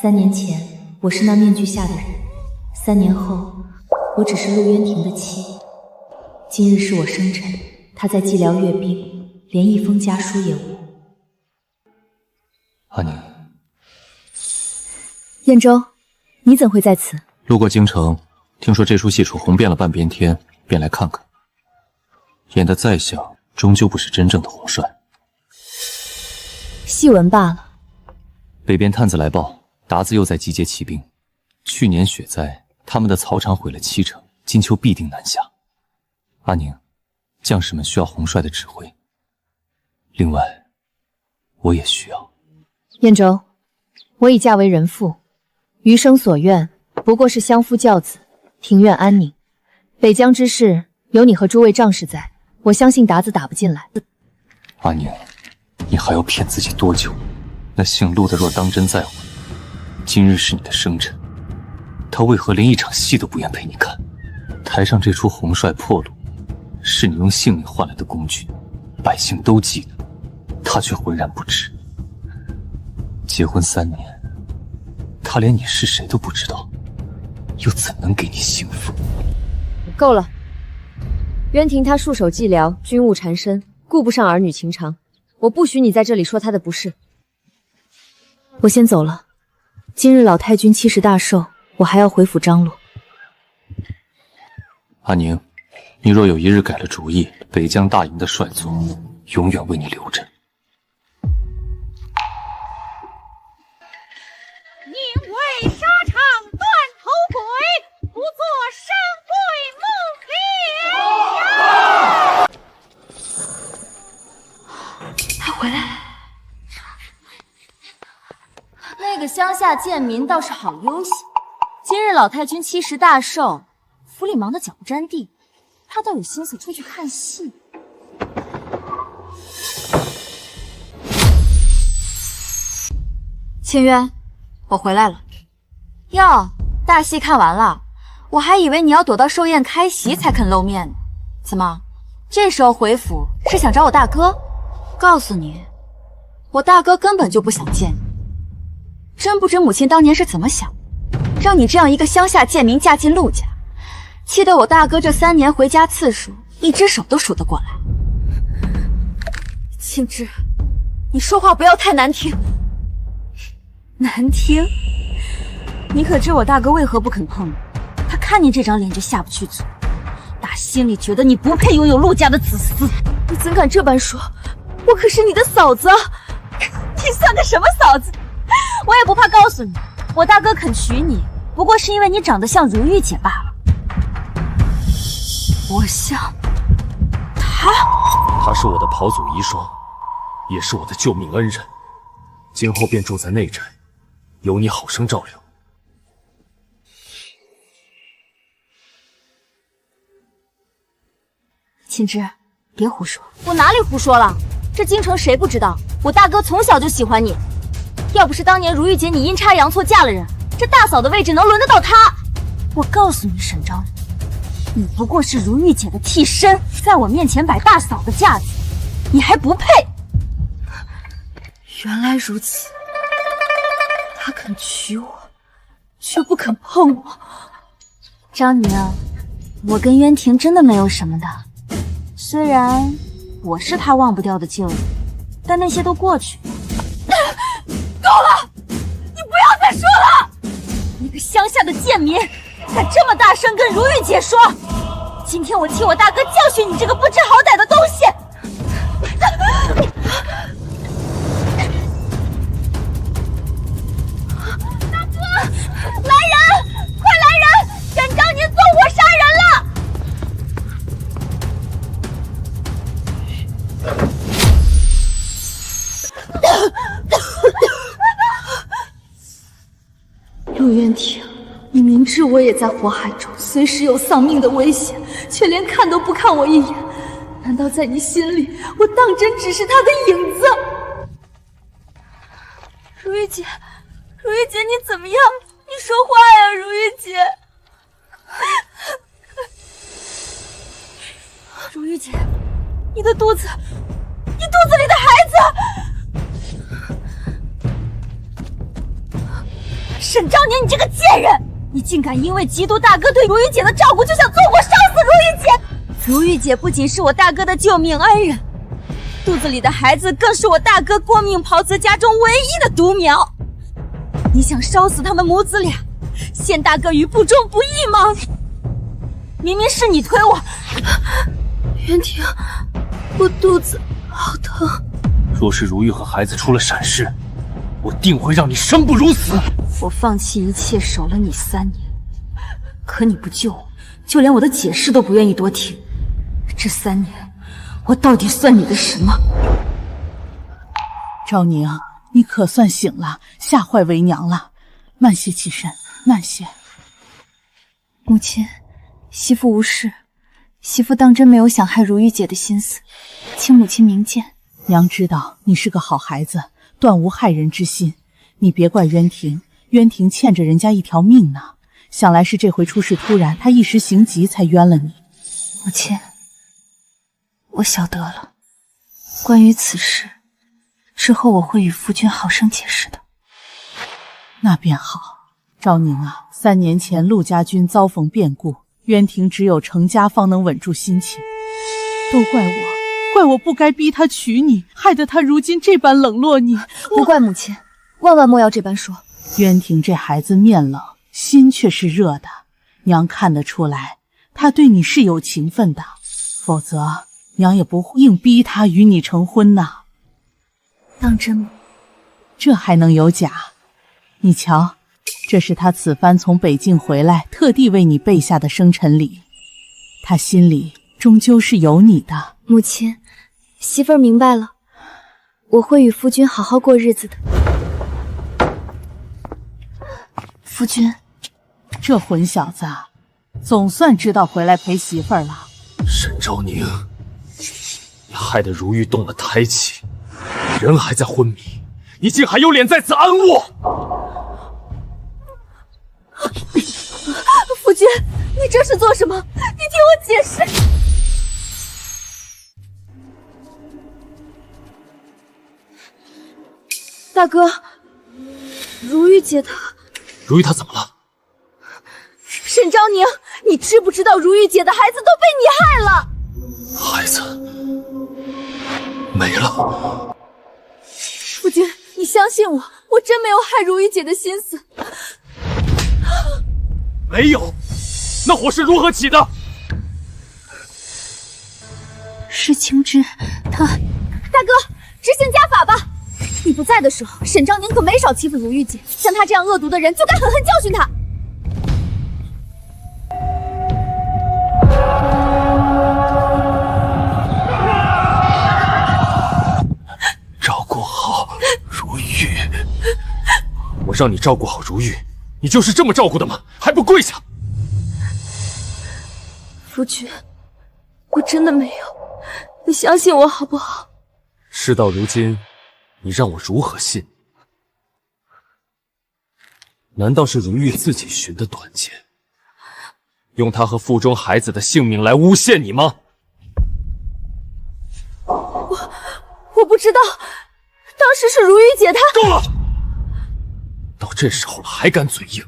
3年前，我是那面具下的人；3年后，我只是陆渊庭的妻。今日是我生辰，他在寂寥阅兵，连一封家书也无。阿宁，燕州，你怎会在此？路过京城，听说这出戏楚红变了半边天，便来看看。演得再像，终究不是真正的红帅。戏文罢了。北边探子来报，鞑子又在集结骑兵。去年雪灾，他们的草场毁了70%，今秋必定南下。阿宁，将士们需要红帅的指挥。另外，我也需要。燕州，我已嫁为人妇，余生所愿不过是相夫教子，庭院安宁。北疆之事有你和诸位将士在，我相信鞑子打不进来。阿宁，你还要骗自己多久？那姓陆的若当真在乎你，今日是你的生辰，他为何连一场戏都不愿陪你看？台上这出红帅破路，是你用性命换来的工具，百姓都记得，他却浑然不知。结婚3年，他连你是谁都不知道，又怎能给你幸福？够了，渊庭他戍守寂寥，军务缠身，顾不上儿女情长，我不许你在这里说他的不是。我先走了，今日老太君70大寿，我还要回府张罗。阿宁，你若有一日改了主意，北疆大营的帅座永远为你留着。宁为沙场断头鬼，不做生贵墓碑。他回来了。那个乡下贱民倒是好悠闲，今日老太君70大寿，府里忙得脚不沾地，他倒有心思出去看戏。清渊，我回来了。哟，大戏看完了，我还以为你要躲到寿宴开席才肯露面呢。怎么，这时候回府是想找我大哥？告诉你，我大哥根本就不想见你。真不知母亲当年是怎么想，让你这样一个乡下贱民嫁进陆家，气得我大哥这3年回家次数，一只手都数得过来。庆之，你说话不要太难听。难听？你可知我大哥为何不肯碰你？他看你这张脸就下不去嘴，打心里觉得你不配拥有陆家的子嗣。你怎敢这般说？我可是你的嫂子啊！你算个什么嫂子？我也不怕告诉你，我大哥肯娶你，不过是因为你长得像如玉姐罢了。我像她？他是我的袍祖遗孀，也是我的救命恩人，今后便住在内宅，有你好生照料。青之，别胡说！我哪里胡说了？这京城谁不知道，我大哥从小就喜欢你。要不是当年如玉姐你阴差阳错嫁了人，这大嫂的位置能轮得到她？我告诉你，沈昭礼，你不过是如玉姐的替身，在我面前摆大嫂的架子，你还不配。原来如此，他肯娶我，却不肯碰我。张宁，我跟渊庭真的没有什么的，虽然我是他忘不掉的旧人，但那些都过去了。够了！你不要再说了！你个乡下的贱民，敢这么大声跟如玉姐说！今天我替我大哥教训你这个不知好歹的东西！大哥，来人！快来人！沈昭您纵火杀人了！陆渊庭，你明知我也在火海中，随时有丧命的危险，却连看都不看我一眼。难道在你心里，我当真只是他的影子？如玉姐，如玉姐，你怎么样？你说话呀，如玉姐！如玉姐，你的肚子，你肚子里的孩子！竟敢因为嫉妒大哥对如玉姐的照顾，就想纵火烧死如玉姐！如玉姐不仅是我大哥的救命恩人，肚子里的孩子更是我大哥过命袍泽家中唯一的独苗。你想烧死他们母子俩，陷大哥于不忠不义吗？明明是你推我。袁婷，我肚子好疼。若是如玉和孩子出了闪失，我定会让你生不如死。我放弃一切守了你3年，可你不救我，就连我的解释都不愿意多听。这3年，我到底算你的什么？昭宁，你可算醒了，吓坏为娘了。慢些起身，慢些。母亲，媳妇无事，媳妇当真没有想害如玉姐的心思，请母亲明鉴。娘知道你是个好孩子，断无害人之心。你别怪渊婷，渊婷欠着人家一条命呢。想来是这回出事突然，她一时行急才冤了你。母亲，我晓得了。关于此事，之后我会与夫君好生解释的。那便好。昭宁啊，3年前陆家军遭逢变故，渊婷只有成家方能稳住心情。都怪我不该逼他娶你，害得他如今这般冷落你。不怪母亲，万万莫要这般说。渊婷这孩子面冷，心却是热的，娘看得出来，他对你是有情分的，否则娘也不会硬逼他与你成婚呐。当真吗？这还能有假？你瞧，这是他此番从北境回来，特地为你备下的生辰礼。他心里终究是有你的。母亲，媳妇儿明白了，我会与夫君好好过日子的。夫君，这混小子总算知道回来陪媳妇儿了。沈昭宁，你害得如玉动了胎气，人还在昏迷，你竟还有脸在此安卧！夫君，你这是做什么？你听我解释。大哥，如玉姐她……如玉她怎么了？沈昭宁，你知不知道如玉姐的孩子都被你害了？孩子没了。夫君，你相信我，我真没有害如玉姐的心思。没有，那火是如何起的？是青枝，他……大哥，执行家法吧！你不在的时候，沈昭宁可没少欺负如玉姐，像他这样恶毒的人，就该狠狠教训他。照顾好如玉，我让你照顾好如玉，你就是这么照顾的吗？还不跪下！夫君，我真的没有，你相信我好不好？事到如今，你让我如何信？难道是如玉自己寻的短见，用她和腹中孩子的性命来诬陷你吗？我不知道，当时是如玉姐她……够了！到这时候了还敢嘴硬，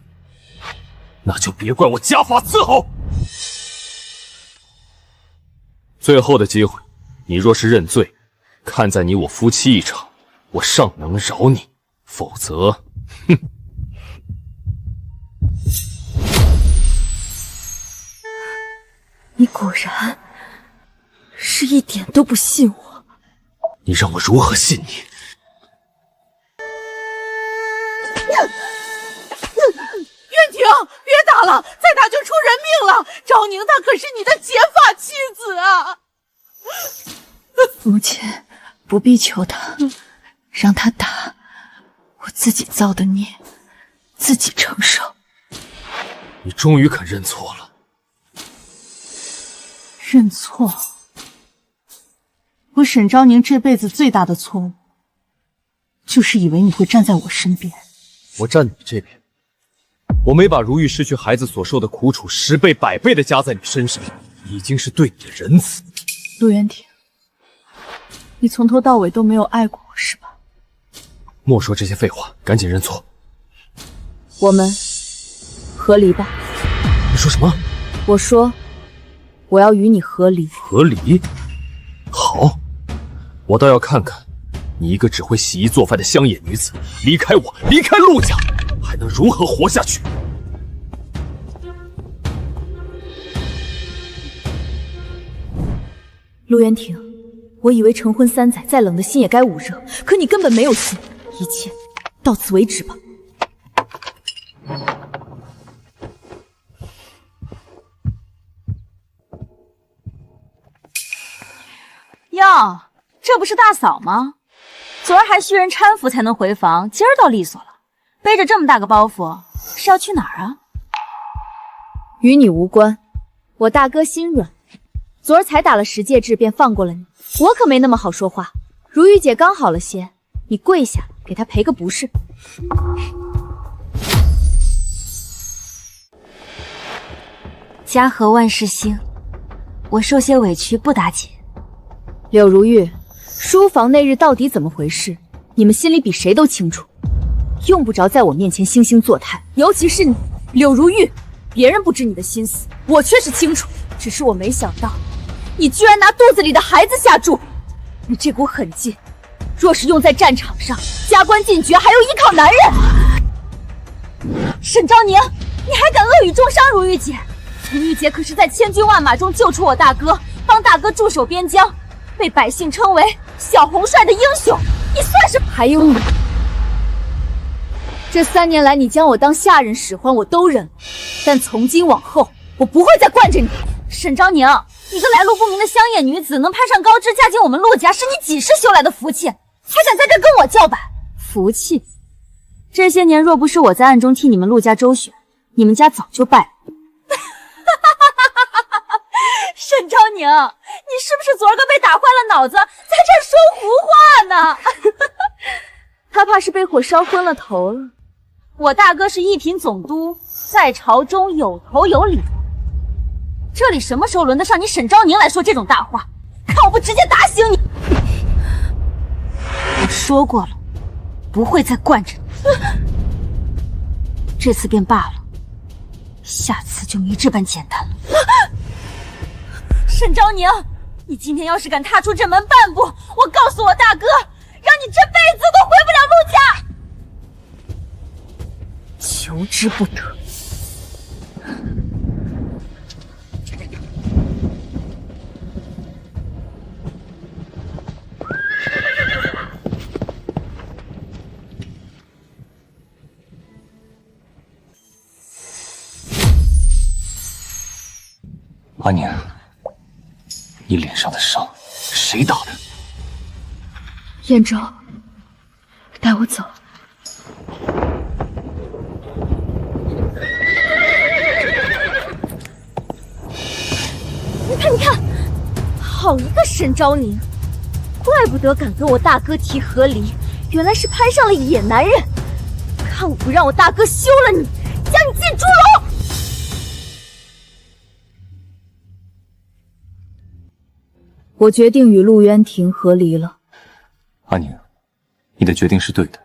那就别怪我家法伺候。最后的机会，你若是认罪，看在你我夫妻一场，我尚能饶你；否则，哼！你果然是一点都不信我。你让我如何信你？渊婷，别打了，再打就出人命了。昭宁她可是你的结发妻子啊！母亲，不必求他，让他打，我自己造的孽，自己承受。你终于肯认错了。认错？我沈昭宁这辈子最大的错误，就是以为你会站在我身边。我站你这边，我没把如玉失去孩子所受的苦楚10倍100倍的加在你身上，已经是对你的仁慈。陆渊婷，你从头到尾都没有爱过我，是吧？莫说这些废话，赶紧认错。我们和离吧。你说什么？我说，我要与你和离。和离？好，我倒要看看，你一个只会洗衣做饭的乡野女子，离开我，离开陆家，还能如何活下去？陆渊庭，我以为成婚3载，再冷的心也该捂热，可你根本没有心，一切到此为止吧。哟，这不是大嫂吗？昨儿还需人搀扶才能回房，今儿倒利索了，背着这么大个包袱，是要去哪儿啊？与你无关，我大哥心软。昨儿才打了10戒制，便放过了你，我可没那么好说话。如玉姐刚好了些，你跪下给她赔个不是。家和万事兴，我受些委屈不打紧。柳如玉，书房那日到底怎么回事？你们心里比谁都清楚，用不着在我面前惺惺作态。尤其是你，柳如玉，别人不知你的心思，我却是清楚。只是我没想到，你居然拿肚子里的孩子下注！你这股狠劲，若是用在战场上，加官进爵还要依靠男人。沈昭宁，你还敢恶语重伤如玉姐？如玉姐可是在千军万马中救出我大哥，帮大哥驻守边疆，被百姓称为小红帅的英雄。你算是……还有你，这3年来你将我当下人使唤，我都忍了，但从今往后，我不会再惯着你。沈昭宁，一个来路不明的乡野女子能攀上高枝，嫁进我们陆家，是你几世修来的福气，还敢在这跟我叫板？福气？这些年若不是我在暗中替你们陆家周旋，你们家早就败了。沈昭宁，你是不是昨儿个被打坏了脑子，在这说胡话呢？他怕是被火烧昏了头了。我大哥是一品总督，在朝中有头有脸，这里什么时候轮得上你沈昭宁来说这种大话？看我不直接打醒你！我说过了，不会再惯着你。这次便罢了，下次就没这般简单了。沈昭宁，你今天要是敢踏出这门半步，我告诉我大哥，让你这辈子都回不了陆家。求之不得。阿宁，你脸上的伤，谁打的？燕州，带我走。你看，你看，好一个沈昭宁，怪不得敢跟我大哥提和离，原来是攀上了野男人。看我不让我大哥休了你，将你进猪笼！我决定与陆渊庭和离了。阿宁，你的决定是对的。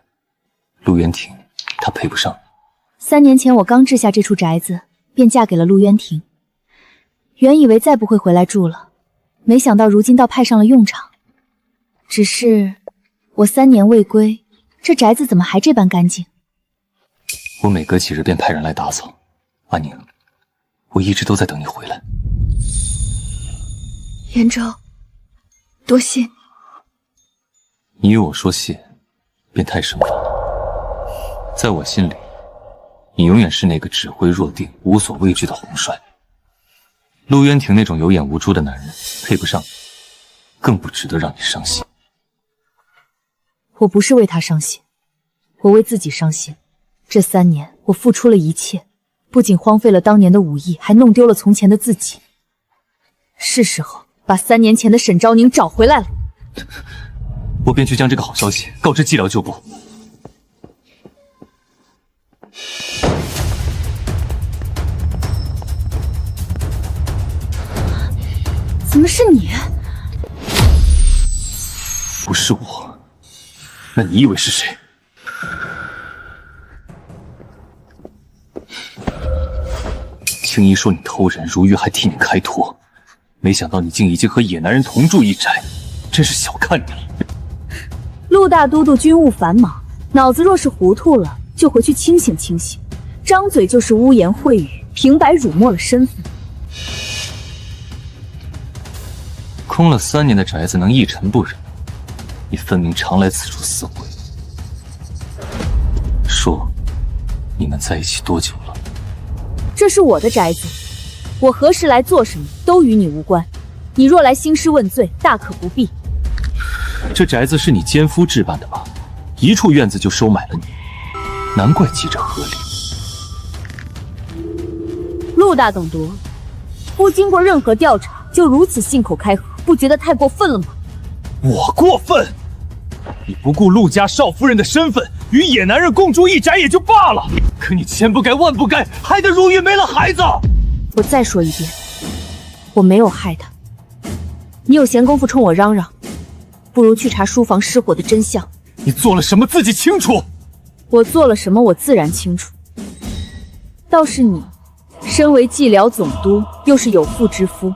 陆渊庭，他配不上你。3年前我刚置下这处宅子，便嫁给了陆渊庭。原以为再不会回来住了，没想到如今倒派上了用场。只是我3年未归，这宅子怎么还这般干净？我每隔几日便派人来打扫。阿宁，我一直都在等你回来。燕州，多谢你。你与我说谢，便太生分了。在我心里，你永远是那个指挥若定、无所畏惧的红帅。陆渊庭那种有眼无珠的男人，配不上你，更不值得让你伤心。我不是为他伤心，我为自己伤心。这3年，我付出了一切，不仅荒废了当年的武艺，还弄丢了从前的自己。是时候把3年前的沈昭宁找回来了。我便去将这个好消息告知蓟辽旧部。怎么是你？不是我，那你以为是谁？青衣说你偷人，如玉还替你开脱，没想到你竟已经和野男人同住一宅，真是小看你了。陆大都督军务繁忙，脑子若是糊涂了，就回去清醒清醒，张嘴就是污言秽语，平白辱没了身份。空了3年的宅子能一尘不染，你分明常来此处死鬼。说，你们在一起多久了？这是我的宅子，我何时来做什么都与你无关。你若来兴师问罪，大可不必。这宅子是你奸夫置办的吧？一处院子就收买了你，难怪记者合理。陆大总督，不经过任何调查就如此信口开河，不觉得太过分了吗？我过分？你不顾陆家少夫人的身份，与野男人共住一宅也就罢了，可你千不该万不该，害得如玉没了孩子。我再说一遍，我没有害他。你有闲工夫冲我嚷嚷，不如去查书房失火的真相。你做了什么自己清楚。我做了什么我自然清楚。倒是你，身为蓟辽总督，又是有妇之夫，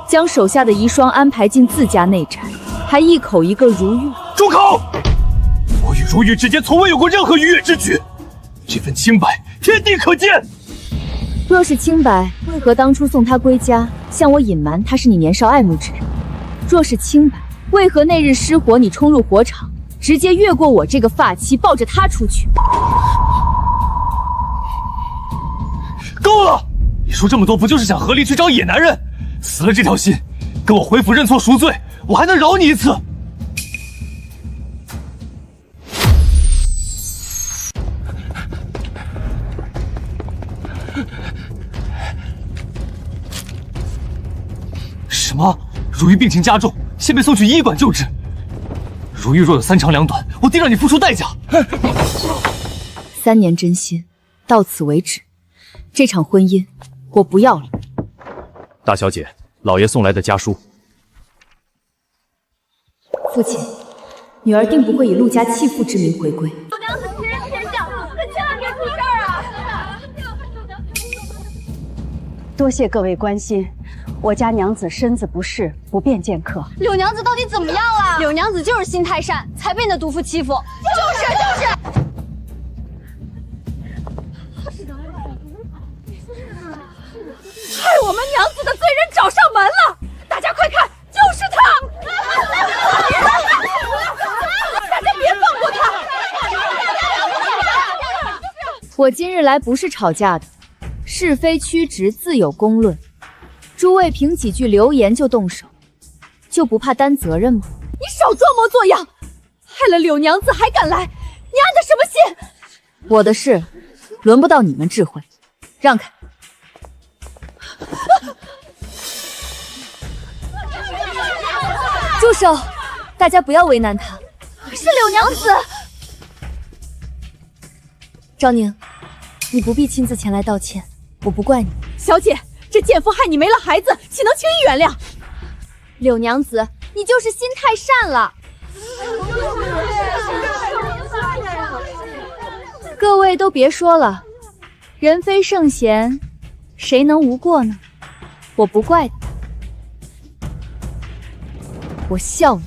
将手下的遗孀安排进自家内宅，还一口一个如玉。住口！我与如玉之间从未有过任何逾越之举，这份清白天地可见。若是清白，为何当初送她归家，向我隐瞒她是你年少爱慕之人？若是清白，为何那日失火你冲入火场，直接越过我这个发妻，抱着她出去？够了！你说这么多，不就是想合力去找野男人？死了这条心，跟我回府认错赎罪，我还能饶你一次。什么？如玉病情加重，先被送去医馆救治。如玉若有3长2短，我定让你付出代价。3年真心，到此为止。这场婚姻，我不要了。大小姐，老爷送来的家书。父亲，女儿定不会以陆家弃妇之名回归。我娘子欺人天下，可千万别出事儿啊！多谢各位关心，我家娘子身子不适，不便见客。柳娘子到底怎么样了？柳娘子就是心太善，才被那毒妇欺负。就是。害我们娘子的罪人找上门了！大家快看，就是他！大家别放过他！我今日来不是吵架的，是非曲直自有公论。诸位凭几句流言就动手，就不怕担责任吗？你少装模作样，害了柳娘子还敢来，你安的什么心？我的事轮不到你们智慧，让开！住手！大家不要为难她。是柳娘子。赵宁，你不必亲自前来道歉，我不怪你。小姐，这贱妇害你没了孩子，岂能轻易原谅？柳娘子，你就是心太善了。各位都别说了，人非圣贤，谁能无过呢？我不怪他，我笑你。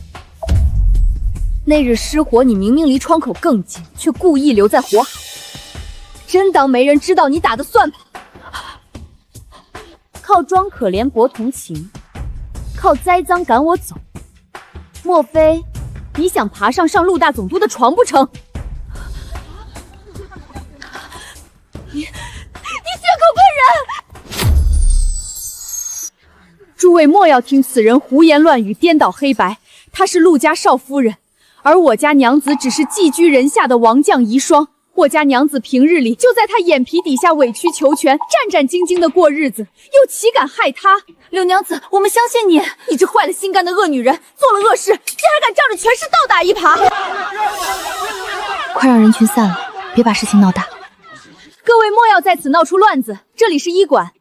那日失火，你明明离窗口更近，却故意留在火海，真当没人知道你打的算盘？靠装可怜博同情，靠栽赃赶我走，莫非你想爬上陆大总督的床不成？你血口喷人！诸位莫要听此人胡言乱语，颠倒黑白。她是陆家少夫人，而我家娘子只是寄居人下的王将遗孀。我家娘子平日里就在她眼皮底下委曲求全，战战兢兢的过日子，又岂敢害她？柳娘子，我们相信你。你这坏了心肝的恶女人，做了恶事，竟还敢仗着权势倒打一耙！快让人群散了，别把事情闹大。各位莫要在此闹出乱子，这里是医馆。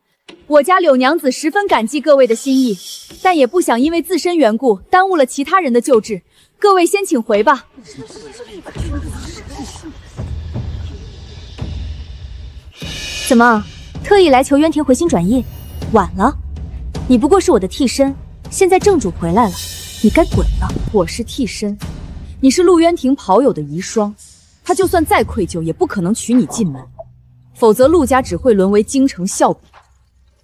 我家柳娘子十分感激各位的心意，但也不想因为自身缘故耽误了其他人的救治。各位先请回吧。怎么，特意来求渊庭回心转意？晚了，你不过是我的替身，现在正主回来了，你该滚了。我是替身，你是陆渊庭跑友的遗孀，他就算再愧疚，也不可能娶你进门，否则陆家只会沦为京城笑柄，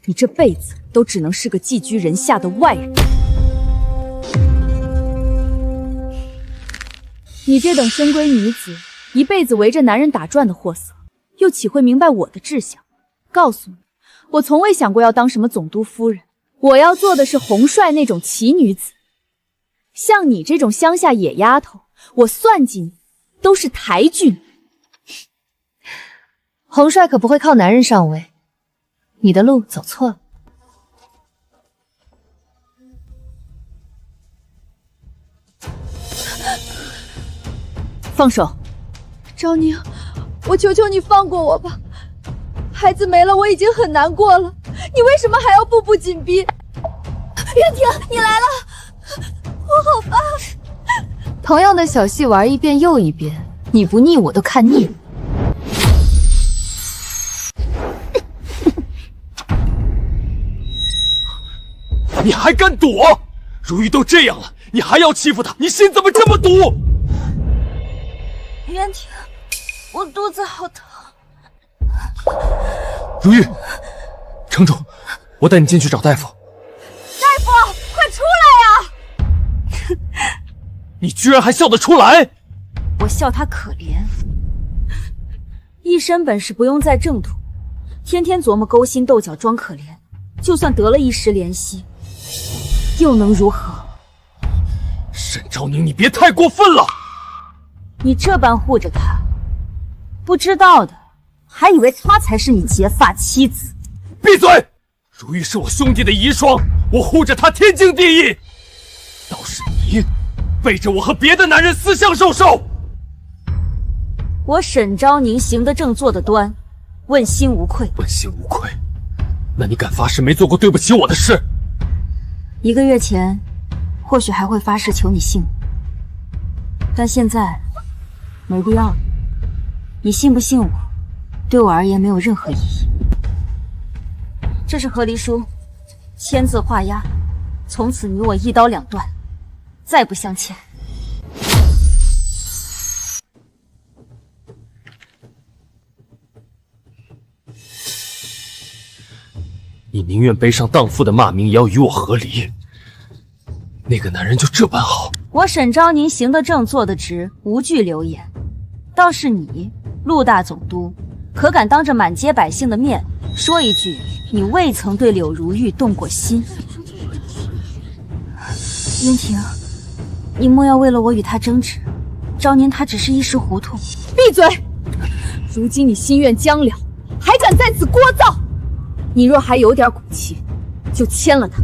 你这辈子都只能是个寄居人下的外人。你这等深闺女子，一辈子围着男人打转的货色，又岂会明白我的志向？告诉你，我从未想过要当什么总督夫人，我要做的是洪帅那种奇女子。像你这种乡下野丫头，我算计你都是抬举你。洪帅可不会靠男人上位，你的路走错了。放手！昭宁，我求求你放过我吧，孩子没了，我已经很难过了，你为什么还要步步紧逼？渊庭，你来了，我好怕。同样的小戏玩一遍又一遍，你不腻我都看腻了。你还敢躲？如玉都这样了，你还要欺负她？你心怎么这么毒？渊庭，我肚子好疼。如玉，城主，我带你进去找大夫。大夫，快出来呀！你居然还笑得出来？我笑他可怜，一身本事不用在正途，天天琢磨勾心斗角装可怜，就算得了一时怜惜，又能如何？沈昭宁，你别太过分了！你这般护着他，不知道的还以为他才是你结发妻子。闭嘴！如玉是我兄弟的遗孀，我护着她天经地义。倒是你，背着我和别的男人私相授受。我沈昭宁行得正，坐得端，问心无愧。问心无愧？那你敢发誓没做过对不起我的事？1个月前，或许还会发誓求你信我，但现在没必要。你信不信我，对我而言没有任何意义。这是和离书，签字画押，从此你我一刀两断，再不相欠。你宁愿背上荡妇的骂名，也要与我和离。那个男人就这般好？我沈昭宁行得正，坐得直，无惧流言。倒是你，陆大总督，可敢当着满街百姓的面说一句你未曾对柳如玉动过心？渊庭，你莫要为了我与他争执，昭宁他只是一时糊涂。闭嘴！如今你心愿将了，还敢在此聒噪？你若还有点骨气，就签了他。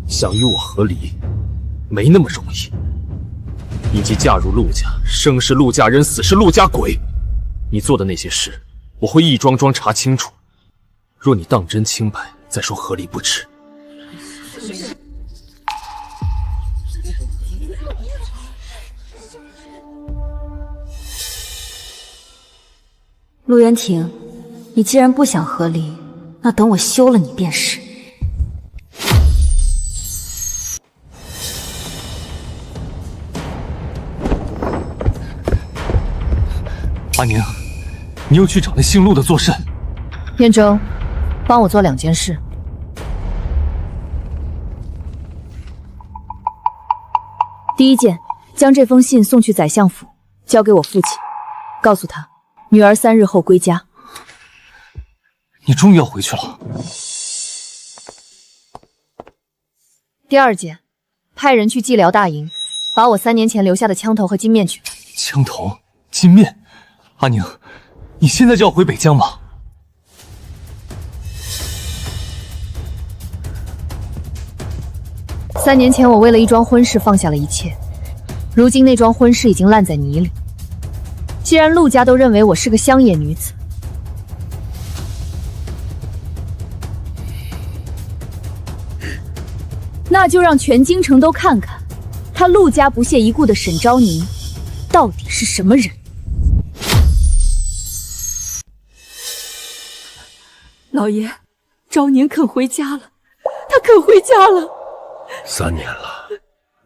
想与我和离，没那么容易。你既嫁入陆家，生是陆家人，死是陆家鬼。你做的那些事，我会一桩桩查清楚。若你当真清白，再说和离不迟。陆渊庭，你既然不想和离，那等我休了你便是。阿宁，你又去找那姓陆的做甚？燕州，帮我做2件事。第一件，将这封信送去宰相府，交给我父亲，告诉他，女儿3日后归家。你终于要回去了。第二件，派人去蓟辽大营，把我3年前留下的枪头和金面取来。枪头、金面，阿宁，你现在就要回北疆吗？3年前，我为了一桩婚事放下了一切，如今那桩婚事已经烂在泥里。既然陆家都认为我是个乡野女子，那就让全京城都看看，他陆家不屑一顾的沈昭宁到底是什么人？老爷，昭宁肯回家了，他肯回家了。3年了，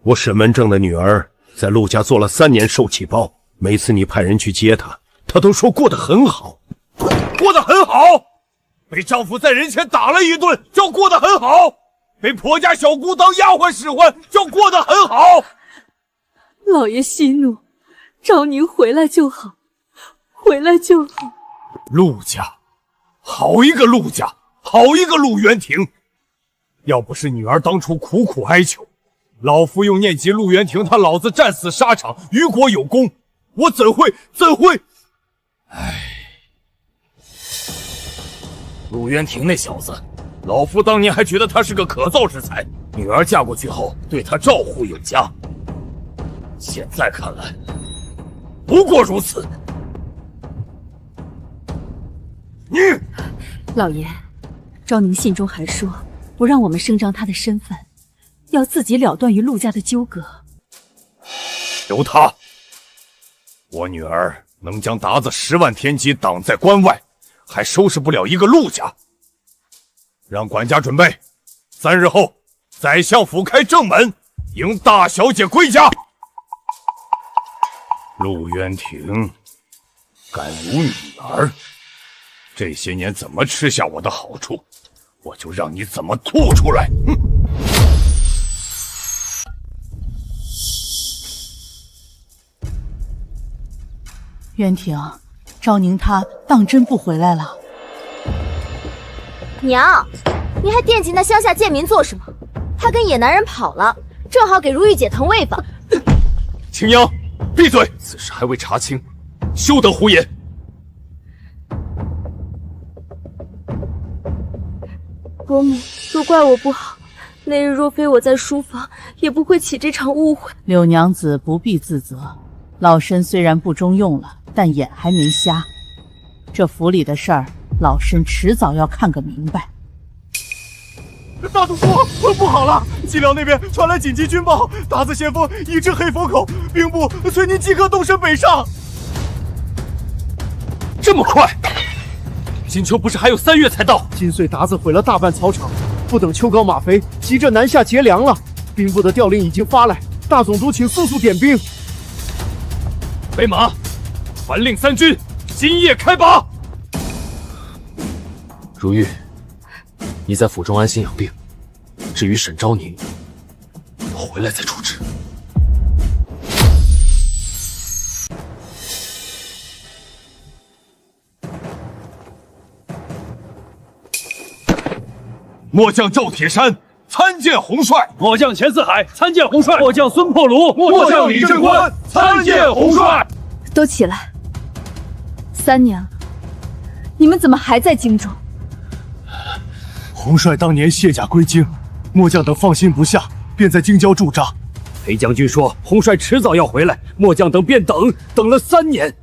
我沈文正的女儿在陆家做了3年受气包，每次你派人去接她，她都说过得很好，过得很好。被丈夫在人前打了一顿，叫过得很好；被婆家小姑当丫鬟使唤，叫过得很好。老爷息怒，昭宁回来就好，回来就好。陆家，好一个陆家，好一个陆元廷！要不是女儿当初苦苦哀求，老夫又念及陆元廷他老子战死沙场，于国有功，我怎会？唉，陆元廷那小子，老夫当年还觉得他是个可造之才，女儿嫁过去后对他照护有加，现在看来不过如此。你，老爷，昭宁信中还说不让我们声张他的身份，要自己了断与陆家的纠葛。由他，我女儿能将鞑子10万天级挡在关外，还收拾不了一个陆家。让管家准备，3日后宰相府开正门，迎大小姐归家。陆渊庭敢辱女儿，这些年怎么吃下我的好处，我就让你怎么吐出来。哼！渊庭，昭宁她当真不回来了？娘，你还惦记那乡下贱民做什么？他跟野男人跑了，正好给如玉姐腾位子。青阳，闭嘴！此事还未查清，休得胡言。伯母，都怪我不好，那日若非我在书房，也不会起这场误会。柳娘子不必自责，老身虽然不中用了，但眼还没瞎。这府里的事儿，老身迟早要看个明白。大主夫，不好了！蓟辽那边传来紧急军报，鞑子先锋已至黑风口，兵部催您即刻动身北上。这么快？金秋不是还有3月才到？金穗鞑子毁了大半草场，不等秋高马肥，急着南下劫粮了。兵部的调令已经发来，大总督请速速点兵。备马，传令3军，今夜开拔。如玉，你在府中安心养病。至于沈昭宁，我回来再处置。末将赵铁山参见洪帅，末将钱四海参见洪帅，末将孙破庐，末将李正官参见洪帅。都起来！三娘，你们怎么还在京中？洪帅当年卸甲归京，末将等放心不下，便在京郊驻扎。裴将军说洪帅迟早要回来，末将等便等了3年。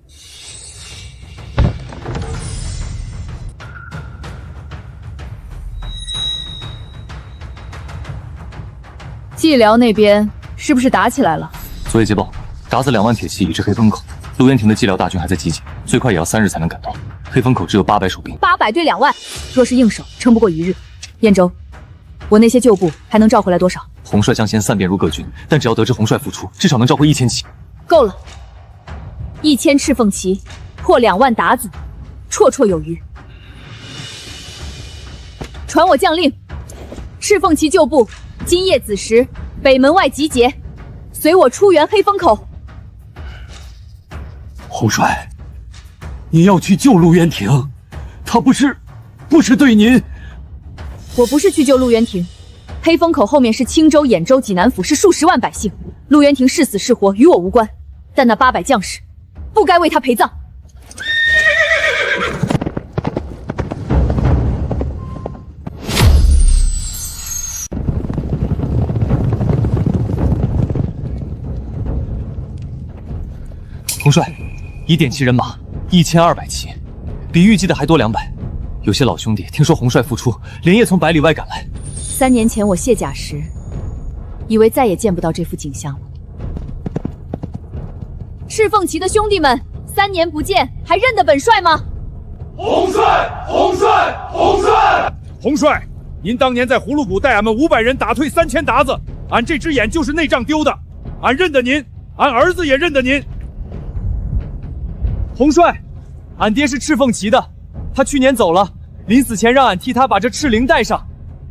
蓟辽那边是不是打起来了？昨夜接报，鞑子2万铁骑已至黑风口，陆渊庭的蓟辽大军还在集结，最快也要3日才能赶到。黑风口只有800守兵，800对2万，若是硬守，撑不过1日。燕州，我那些旧部还能召回来多少？洪帅将先散遍入各军，但只要得知洪帅复出，至少能召回1000骑。够了，1000赤凤骑破2万鞑子，绰绰有余。传我将令，赤凤骑旧部今夜子时北门外集结，随我出援黑风口。洪帅，你要去救陆渊庭，他不是对您。我不是去救陆渊庭，黑风口后面是青州、兖州、济南府，是数10万百姓。陆渊庭是死是活与我无关，但那800将士不该为他陪葬。洪帅，已点齐人马1200骑，比预计的还多200。有些老兄弟听说洪帅复出，连夜从100里外赶来。3年前我卸甲时，以为再也见不到这副景象了。赤凤旗的兄弟们，3年不见，还认得本帅吗？洪帅，洪帅，洪帅！洪帅，您当年在葫芦谷带俺们500人打退3000鞑子，俺这只眼就是那仗丢的，俺认得您，俺儿子也认得您。洪帅，俺爹是赤凤旗的，他去年走了，临死前让俺替他把这赤翎带上。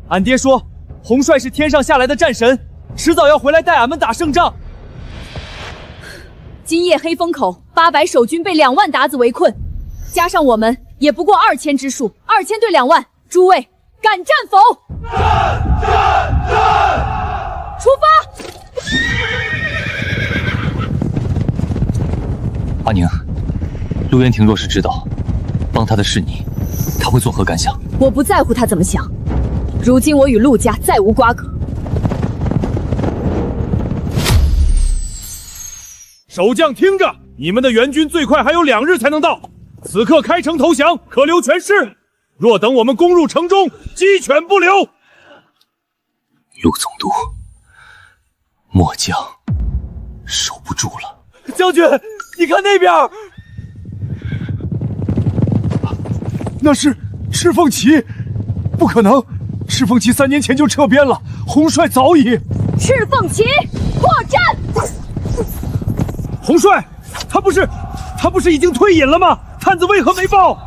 俺爹说，洪帅是天上下来的战神，迟早要回来带俺们打胜仗。今夜黑风口800守军被2万鞑子围困，加上我们也不过2000之数，2000对2万，诸位敢战否？战！出发！阿宁，陆渊庭若是知道帮他的是你，他会作何感想？我不在乎他怎么想，如今我与陆家再无瓜葛。守将听着，你们的援军最快还有2日才能到，此刻开城投降，可留全尸。若等我们攻入城中，鸡犬不留。陆总督，末将守不住了。将军，你看那边，那是赤凤旗，不可能！赤凤旗3年前就撤边了，洪帅早已……赤凤旗破阵！洪帅，他不是已经退隐了吗？探子为何没报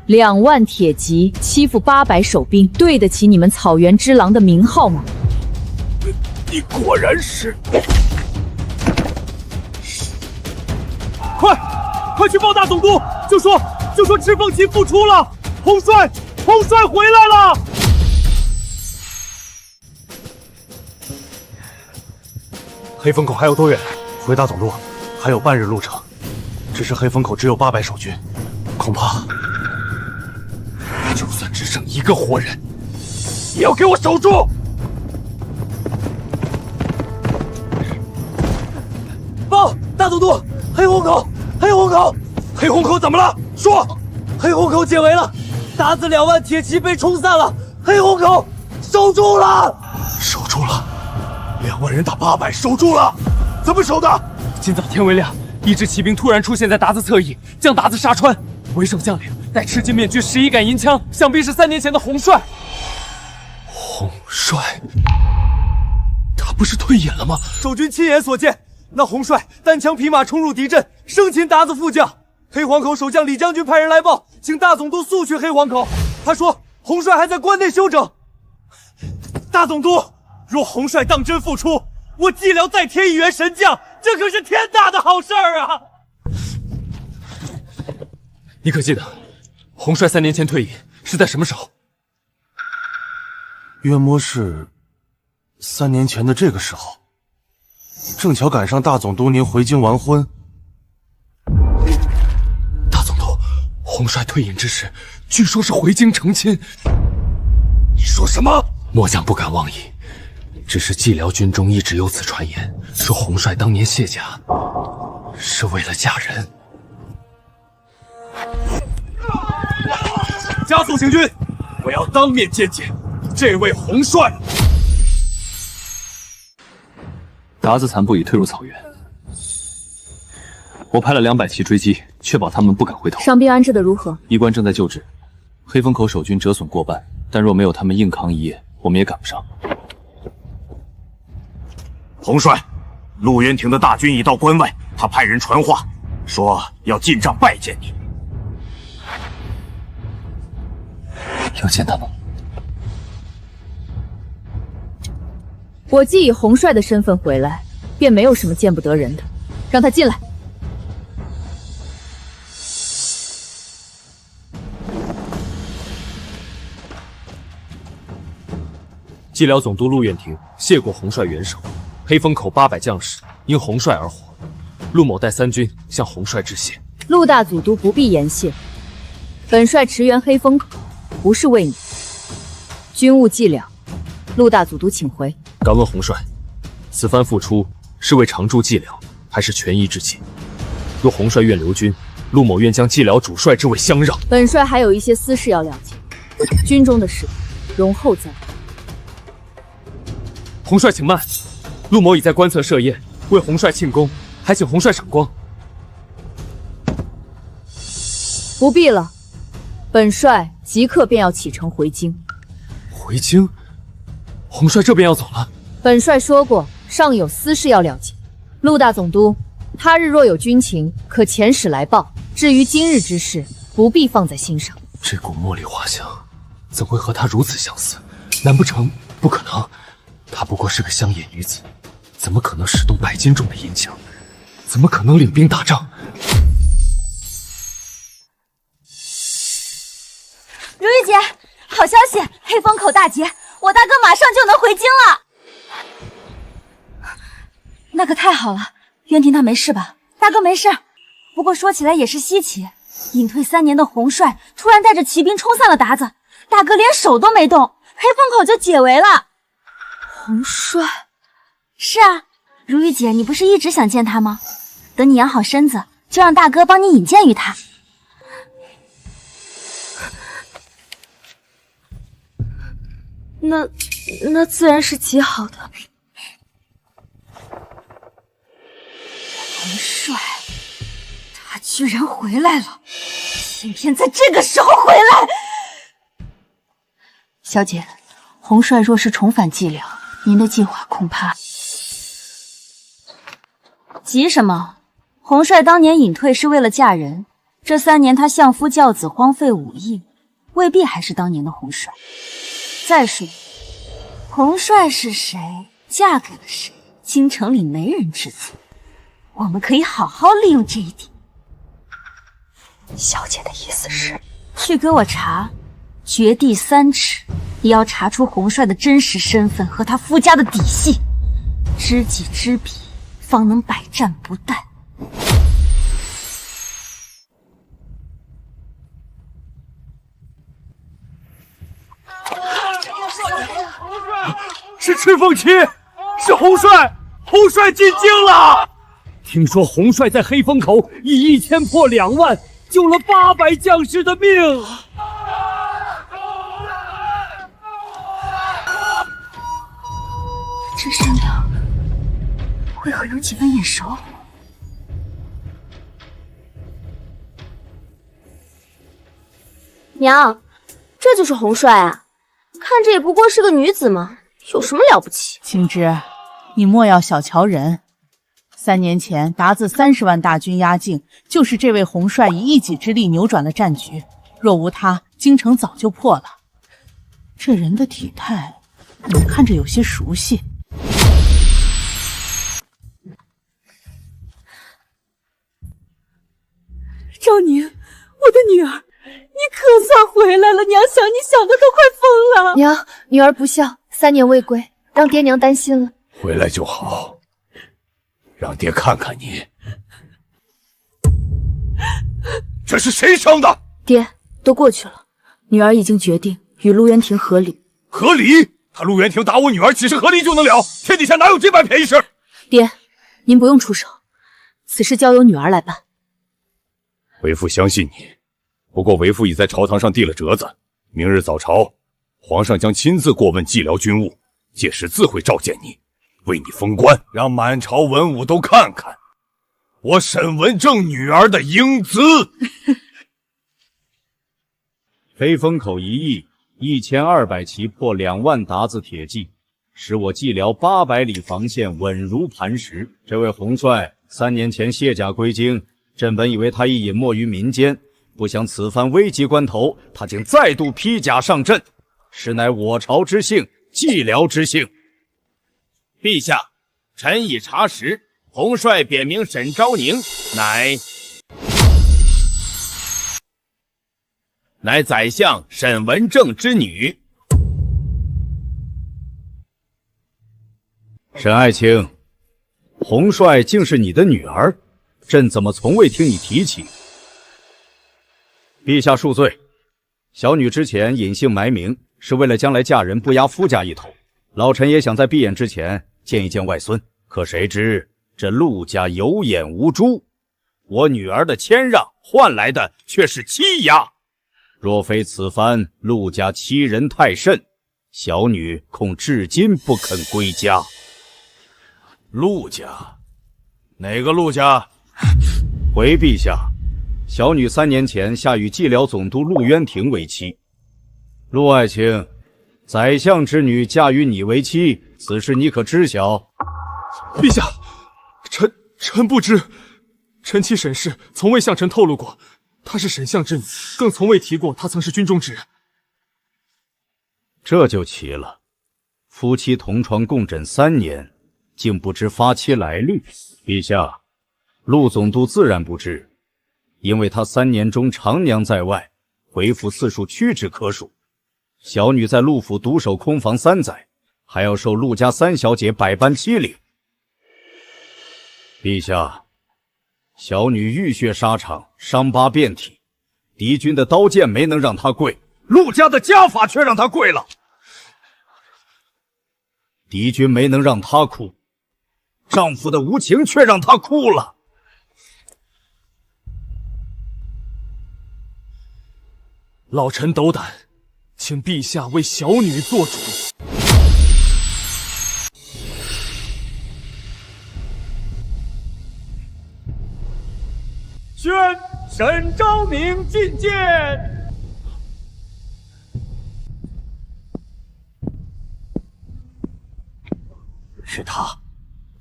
？2万铁骑欺负800守兵，对得起你们草原之狼的名号吗？你果然是……快去报大总督，就说赤凤旗复出了，洪帅回来了。黑风口还有多远？回大总督，还有半日路程。只是黑风口只有800守军，恐怕就算只剩1个活人，也要给我守住！报，大总督，黑虹口，黑虹口怎么了？说，黑虹口解围了，鞑子2万铁骑被冲散了，黑虹口守住了，2万人打800，守住了，怎么守的？今早天未亮，一支骑兵突然出现在鞑子侧翼，将鞑子杀穿。为首将领戴赤金面具，11杆银枪，想必是3年前的洪帅。洪帅，他不是退隐了吗？守军亲眼所见，那洪帅单枪匹马冲入敌阵，生擒鞑子副将。黑黄口守将李将军派人来报，请大总督速去黑黄口。他说洪帅还在关内休整。大总督，若洪帅当真复出，我蓟辽再添1员神将，这可是天大的好事儿啊！你可记得，洪帅3年前退隐是在什么时候？约摸是3年前的这个时候，正巧赶上大总督您回京完婚。大总督，洪帅退隐之时，据说是回京成亲。你说什么？末将不敢妄议。只是蓟辽军中一直有此传言，说洪帅当年卸甲是为了嫁人。加速行军，我要当面见见这位洪帅。鞑子残部已退入草原，我派了200骑追击，确保他们不敢回头。伤兵安置的如何？医官正在救治，黑风口守军折损过半，但若没有他们硬扛一夜，我们也赶不上。洪帅，陆渊庭的大军已到关外，他派人传话，说要进帐拜见你。要见他吗？我既以洪帅的身份回来，便没有什么见不得人的，让他进来。蓟辽总督陆渊庭谢过洪帅元首，黑风口800将士因洪帅而活，陆某带3军向洪帅致谢。陆大总督不必言谢，本帅驰援黑风口，不是为你。军务伎俩，陆大总督请回。敢问洪帅，此番复出是为常驻蓟辽，还是权宜之计？若洪帅愿留军，陆某愿将蓟辽主帅之位相让。本帅还有一些私事要了解，军中的事容后再。洪帅请慢，陆某已在官侧设宴，为洪帅庆功，还请洪帅赏光。不必了，本帅即刻便要启程回京。回京？洪帅这便要走了？本帅说过，尚有私事要了结。陆大总督，他日若有军情，可遣使来报。至于今日之事，不必放在心上。这股茉莉花香，怎会和她如此相似？难不成不可能？她不过是个乡野女子，怎么可能使动100斤重的银枪？怎么可能领兵打仗？如玉姐，好消息！黑风口大捷，我大哥马上就能回京了。那可太好了，渊庭他没事吧？大哥没事，不过说起来也是稀奇，隐退3年的洪帅突然带着骑兵冲散了鞑子，大哥连手都没动，黑风口就解围了。洪帅？是啊，如玉姐，你不是一直想见他吗？等你养好身子，就让大哥帮你引荐于他。那自然是极好的。洪帅，他居然回来了，偏偏在这个时候回来。小姐，洪帅若是重返寂寥，您的计划恐怕……急什么？洪帅当年隐退是为了嫁人，这3年他相夫教子，荒废武艺，未必还是当年的洪帅。再说，洪帅是谁，嫁给了谁，京城里没人知足。我们可以好好利用这一点。小姐的意思是，去给我查，掘地3尺，也要查出洪帅的真实身份和他夫家的底细，知己知彼，方能百战不殆。是赤凤七，是洪帅，洪帅进京了。听说洪帅在黑风口以1000破2万，救了800将士的命。这声调为何有几分眼熟？娘，这就是洪帅啊！看着也不过是个女子嘛，有什么了不起？青芝，你莫要小瞧人。3年前，鞑子30万大军压境，就是这位洪帅以一己之力扭转了战局。若无他，京城早就破了。这人的体态，怎么看着有些熟悉？昭宁，我的女儿，你可算回来了！娘想你想的都快疯了。娘，女儿不孝，3年未归，让爹娘担心了。回来就好，让爹看看你。这是谁生的？爹，都过去了，女儿已经决定与陆渊庭和离。和离？他陆渊庭打我女儿，岂是和离就能了？天底下哪有这般便宜事？爹，您不用出手，此事交由女儿来办。为父相信你，不过为父已在朝堂上递了折子，明日早朝，皇上将亲自过问蓟辽军务，届时自会召见你，为你封官，让满朝文武都看看我沈文正女儿的英姿。黑风口一役，1200骑破2万鞑子铁骑，使我蓟辽800里防线稳如磐石。这位洪帅3年前卸甲归京，朕本以为他已隐没于民间，不想此番危急关头，他竟再度披甲上阵，实乃我朝之幸，蓟辽之幸。陛下，臣已查实，洪帅贬名沈昭宁，乃宰相沈文正之女。沈爱卿，洪帅竟是你的女儿，朕怎么从未听你提起？陛下恕罪，小女之前隐姓埋名，是为了将来嫁人不压夫家一头。老臣也想在闭眼之前见一见外孙，可谁知这陆家有眼无珠，我女儿的谦让换来的却是欺压。若非此番陆家欺人太甚，小女恐至今不肯归家。陆家哪个陆家？回陛下，小女3年前下与蓟辽总督陆渊庭为妻。陆爱卿，宰相之女嫁与你为妻，此事你可知晓？陛下，臣不知，臣妻沈氏从未向臣透露过，她是沈相之女，更从未提过她曾是军中之人。这就奇了，夫妻同床共枕3年，竟不知发妻来历。陛下，陆总督自然不知，因为他3年中常年在外，回府次数屈指可数。小女在陆府独守空房3载，还要受陆家3小姐百般欺凌。陛下，小女浴血沙场，伤疤遍体，敌军的刀剑没能让她跪，陆家的家法却让她跪了。敌军没能让她哭，丈夫的无情却让她哭了。老臣斗胆，请陛下为小女做主。宣沈昭宁觐见。是他，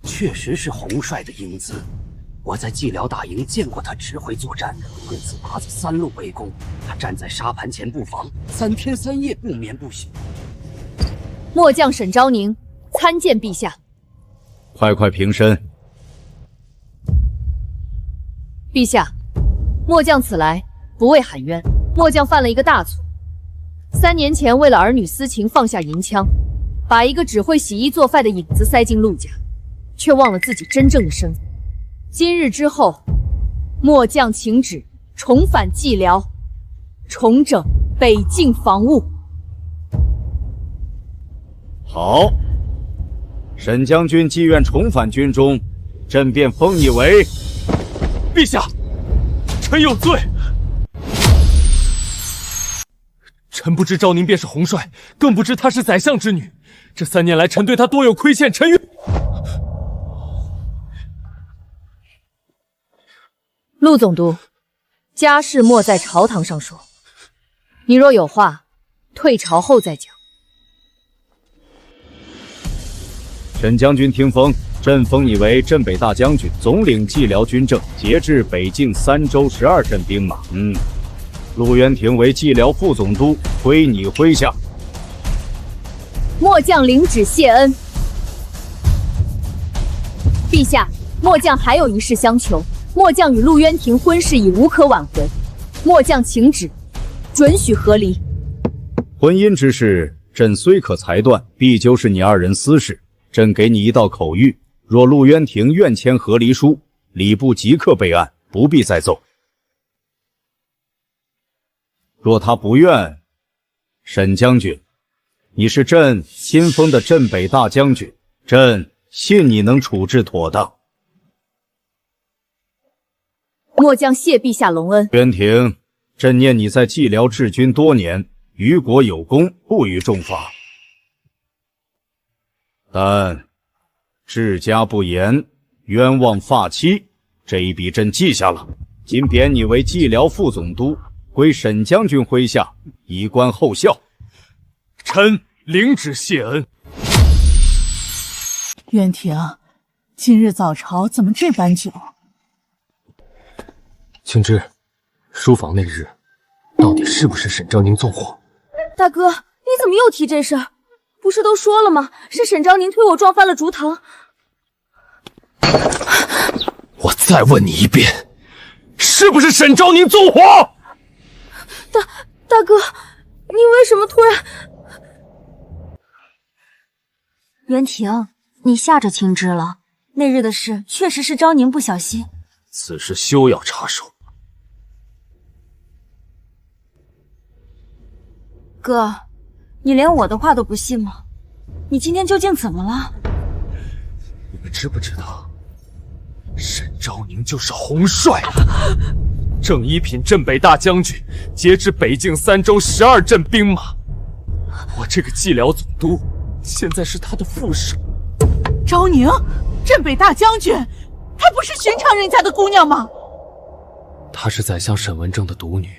确实是洪帅的英姿。我在蓟辽大营见过他指挥作战，用此鞅子3路围攻，他站在沙盘前布防，3天3夜不眠不醒。末将沈昭宁参见陛下。快平身。陛下，末将此来不为喊冤，末将犯了一个大错。3年前为了儿女私情放下银枪，把一个只会洗衣做饭的影子塞进陆家，却忘了自己真正的身份。今日之后，末将请旨重返蓟辽，重整北境防务。好，沈将军既愿重返军中，朕便封你为。陛下，臣有罪。臣不知昭宁便是洪帅，更不知她是宰相之女。这3年来，臣对她多有亏欠，臣愿。陆总督，家事莫在朝堂上说，你若有话，退朝后再讲。沈将军听封，朕封你为镇北大将军，总领蓟辽军政，节制北境3州12镇兵马。陆渊庭为蓟辽副总督，归你麾下。末将领旨谢恩。陛下，末将还有一事相求。末将与陆渊庭婚事已无可挽回，末将请旨，准许和离。婚姻之事，朕虽可裁断，必究是你2人私事。朕给你一道口谕：若陆渊庭愿签和离书，礼部即刻备案，不必再奏。若他不愿，沈将军，你是朕新封的镇北大将军，朕信你能处置妥当。末将谢陛下隆恩。渊庭，朕念你在蓟辽治军多年，于国有功，不予重罚。但治家不严，冤枉发妻，这一笔朕记下了。今贬你为蓟辽副总督，归沈将军麾下，以观后效。臣领旨谢恩。渊庭，今日早朝怎么这般久？青枝，书房那日，到底是不是沈昭宁纵火？大哥，你怎么又提这事儿？不是都说了吗？是沈昭宁推我撞翻了竹藤。我再问你一遍，是不是沈昭宁纵火？大哥，你为什么突然？渊庭，你吓着青枝了。那日的事确实是昭宁不小心，此事休要插手。哥，你连我的话都不信吗？你今天究竟怎么了？你们知不知道，沈昭宁就是洪帅，正一品镇北大将军，节制北境3州12镇兵马。我这个蓟辽总督，现在是他的副手。昭宁，镇北大将军，她不是寻常人家的姑娘吗？她是宰相沈文正的独女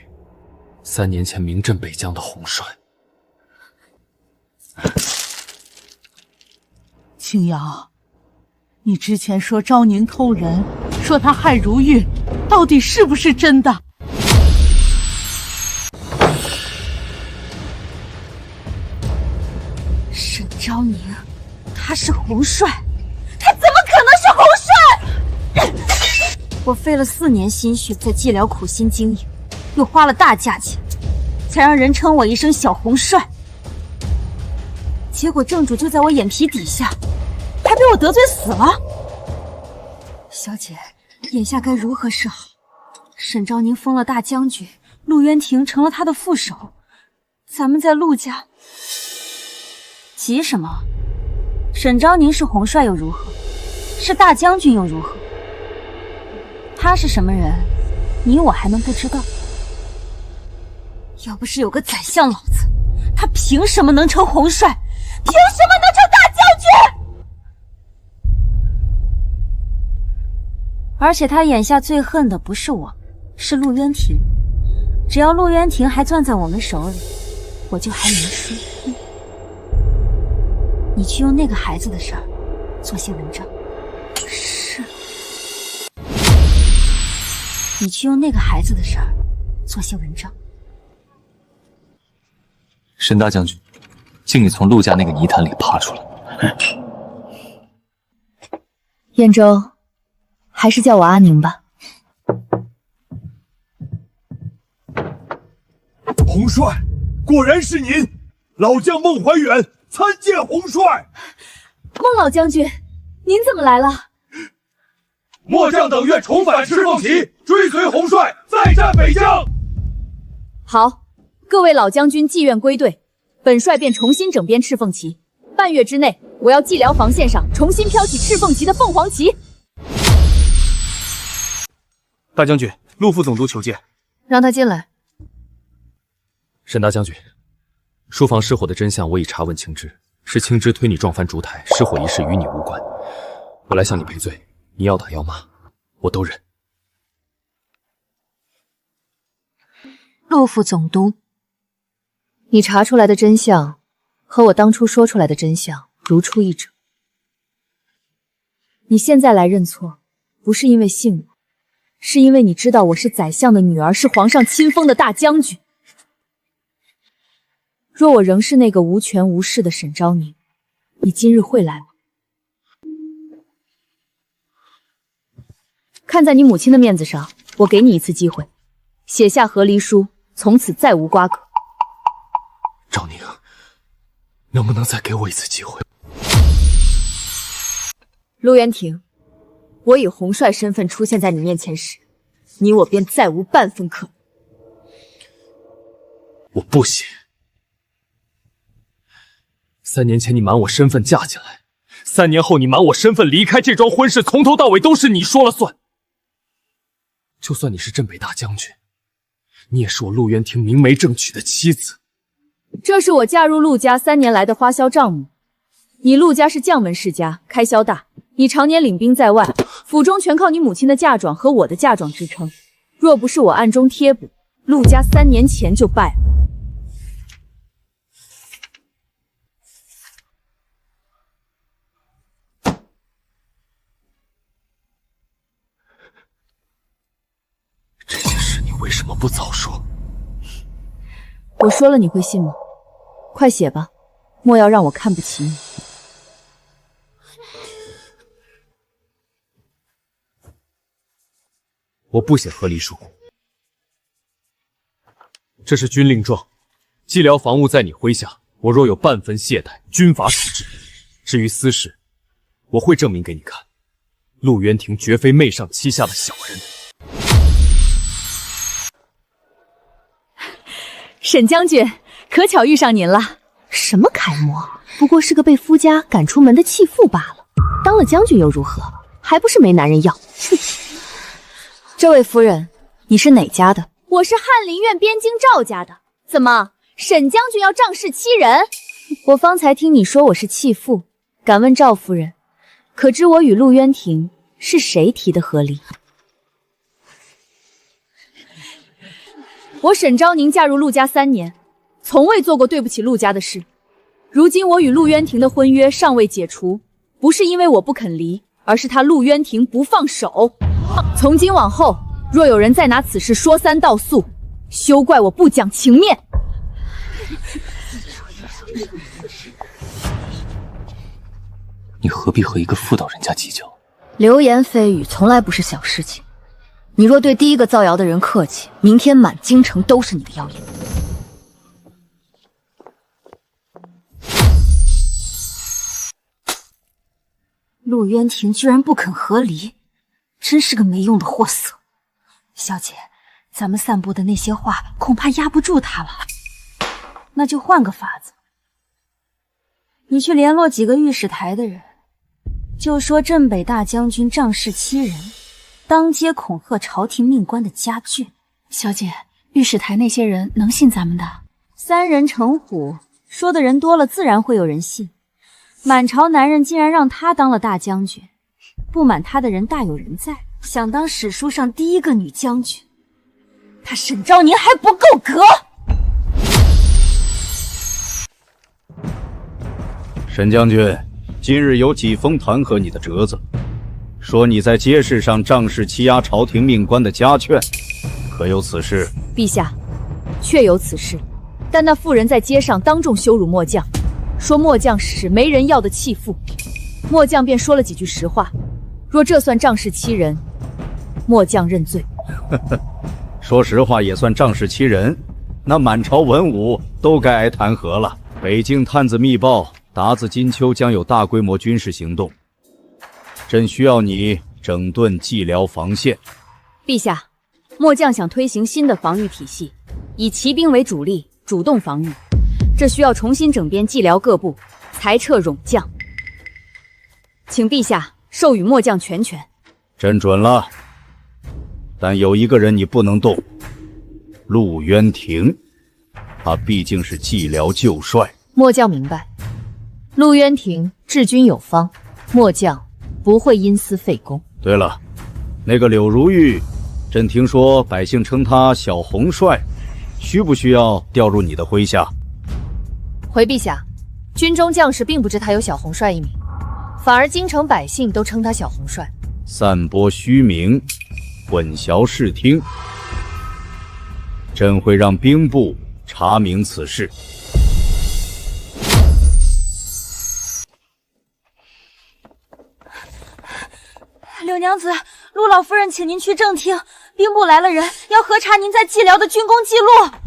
，3年前名震北疆的红帅。青瑶，你之前说昭宁偷人，说她害如玉，到底是不是真的？沈昭宁，他是红帅，他怎么可能是红帅？我费了4年心血在寂寥苦心经营，又花了大价钱，才让人称我一声小红帅。结果正主就在我眼皮底下，还被我得罪死了。小姐，眼下该如何是好？沈昭宁封了大将军，陆渊庭成了他的副手，咱们在陆家急什么？沈昭宁是红帅又如何？是大将军又如何？他是什么人，你我还能不知道？要不是有个宰相老子，他凭什么能成红帅？凭什么能成大将军？而且他眼下最恨的不是我，是陆渊庭。只要陆渊庭还攥在我们手里，我就还能输。你去用那个孩子的事儿做些文章。是。你去用那个孩子的事儿做些文章。沈大将军，敬你从陆家那个泥潭里爬出来。燕州，还是叫我阿宁吧。红帅，果然是您！老将孟怀远参见红帅。孟老将军，您怎么来了？末将等愿重返赤凤旗，追随红帅再战北疆。好，各位老将军既愿归队，本帅便重新整编赤凤旗。半月之内，我要寂寥防线上重新飘起赤凤旗的凤凰旗。大将军，陆副总督求见。让他进来。沈大将军，书房失火的真相我已查问青枝，是青枝推你撞翻烛台，失火一事与你无关。我来向你赔罪，你要打要骂，我都忍。陆副总督，你查出来的真相和我当初说出来的真相如出一辙。你现在来认错，不是因为信我，是因为你知道我是宰相的女儿，是皇上亲封的大将军。若我仍是那个无权无势的沈昭宁，你今日会来吗？看在你母亲的面子上，我给你一次机会，写下和离书，从此再无瓜葛。昭宁，能不能再给我一次机会？陆渊庭，我以红帅身份出现在你面前时，你我便再无半分可能。我不写。3年前你瞒我身份嫁进来，3年后你瞒我身份离开，这桩婚事从头到尾都是你说了算。就算你是镇北大将军，你也是我陆渊庭明媒正娶的妻子。这是我嫁入陆家3年来的花销账目。你陆家是将门世家，开销大，你常年领兵在外，府中全靠你母亲的嫁妆和我的嫁妆支撑。若不是我暗中贴补，陆家3年前就败了。这件事你为什么不早说？我说了你会信吗？快写吧，莫要让我看不起你。我不写和离书，这是军令状，寂寥防务在你麾下，我若有半分懈怠，军法处置。至于私事，我会证明给你看。陆渊庭绝非媚上欺下的小人。沈将军，可巧遇上您了。什么楷模，不过是个被夫家赶出门的弃妇罢了。当了将军又如何？还不是没男人要。哼！这位夫人，你是哪家的？我是翰林院边京赵家的。怎么，沈将军要仗势欺人？我方才听你说我是弃妇，敢问赵夫人，可知我与陆渊庭是谁提的和离？我沈昭宁嫁入陆家3年，从未做过对不起陆家的事。如今我与陆渊庭的婚约尚未解除，不是因为我不肯离，而是他陆渊庭不放手。从今往后，若有人再拿此事说三道四，休怪我不讲情面。你何必和一个妇道人家计较？流言蜚语从来不是小事情。你若对第一个造谣的人客气，明天满京城都是你的谣言。陆渊庭居然不肯和离，真是个没用的货色。小姐，咱们散布的那些话恐怕压不住他了，那就换个法子。你去联络几个御史台的人，就说镇北大将军仗势欺人，当街恐吓朝廷命官的家眷。小姐，御史台那些人能信咱们的？3人成虎，说的人多了，自然会有人信。满朝男人竟然让他当了大将军，不满他的人大有人在，想当史书上第一个女将军，他沈昭宁还不够格？沈将军，今日有几封弹劾你的折子，说你在街市上仗势欺压朝廷命官的家眷，可有此事？陛下，确有此事，但那妇人在街上当众羞辱末将，说末将是没人要的弃妇，末将便说了几句实话。若这算仗势欺人，末将认罪。说实话也算仗势欺人，那满朝文武都该挨弹劾了。北京探子密报，达子金秋将有大规模军事行动，朕需要你整顿蓟辽防线。陛下，末将想推行新的防御体系，以骑兵为主力，主动防御。这需要重新整编蓟辽各部，裁撤冗将，请陛下授予末将全权。朕准了，但有一个人你不能动，陆渊庭，他毕竟是蓟辽旧帅。末将明白，陆渊庭治军有方，末将不会因私废公。对了，那个柳如玉，朕听说百姓称他小红帅，需不需要调入你的麾下？回陛下，军中将士并不知他有小红帅一名，反而京城百姓都称他小红帅，散播虚名，混淆视听。朕会让兵部查明此事。柳娘子，陆老夫人请您去正厅，兵部来了人，要核查您在蓟辽的军功记录。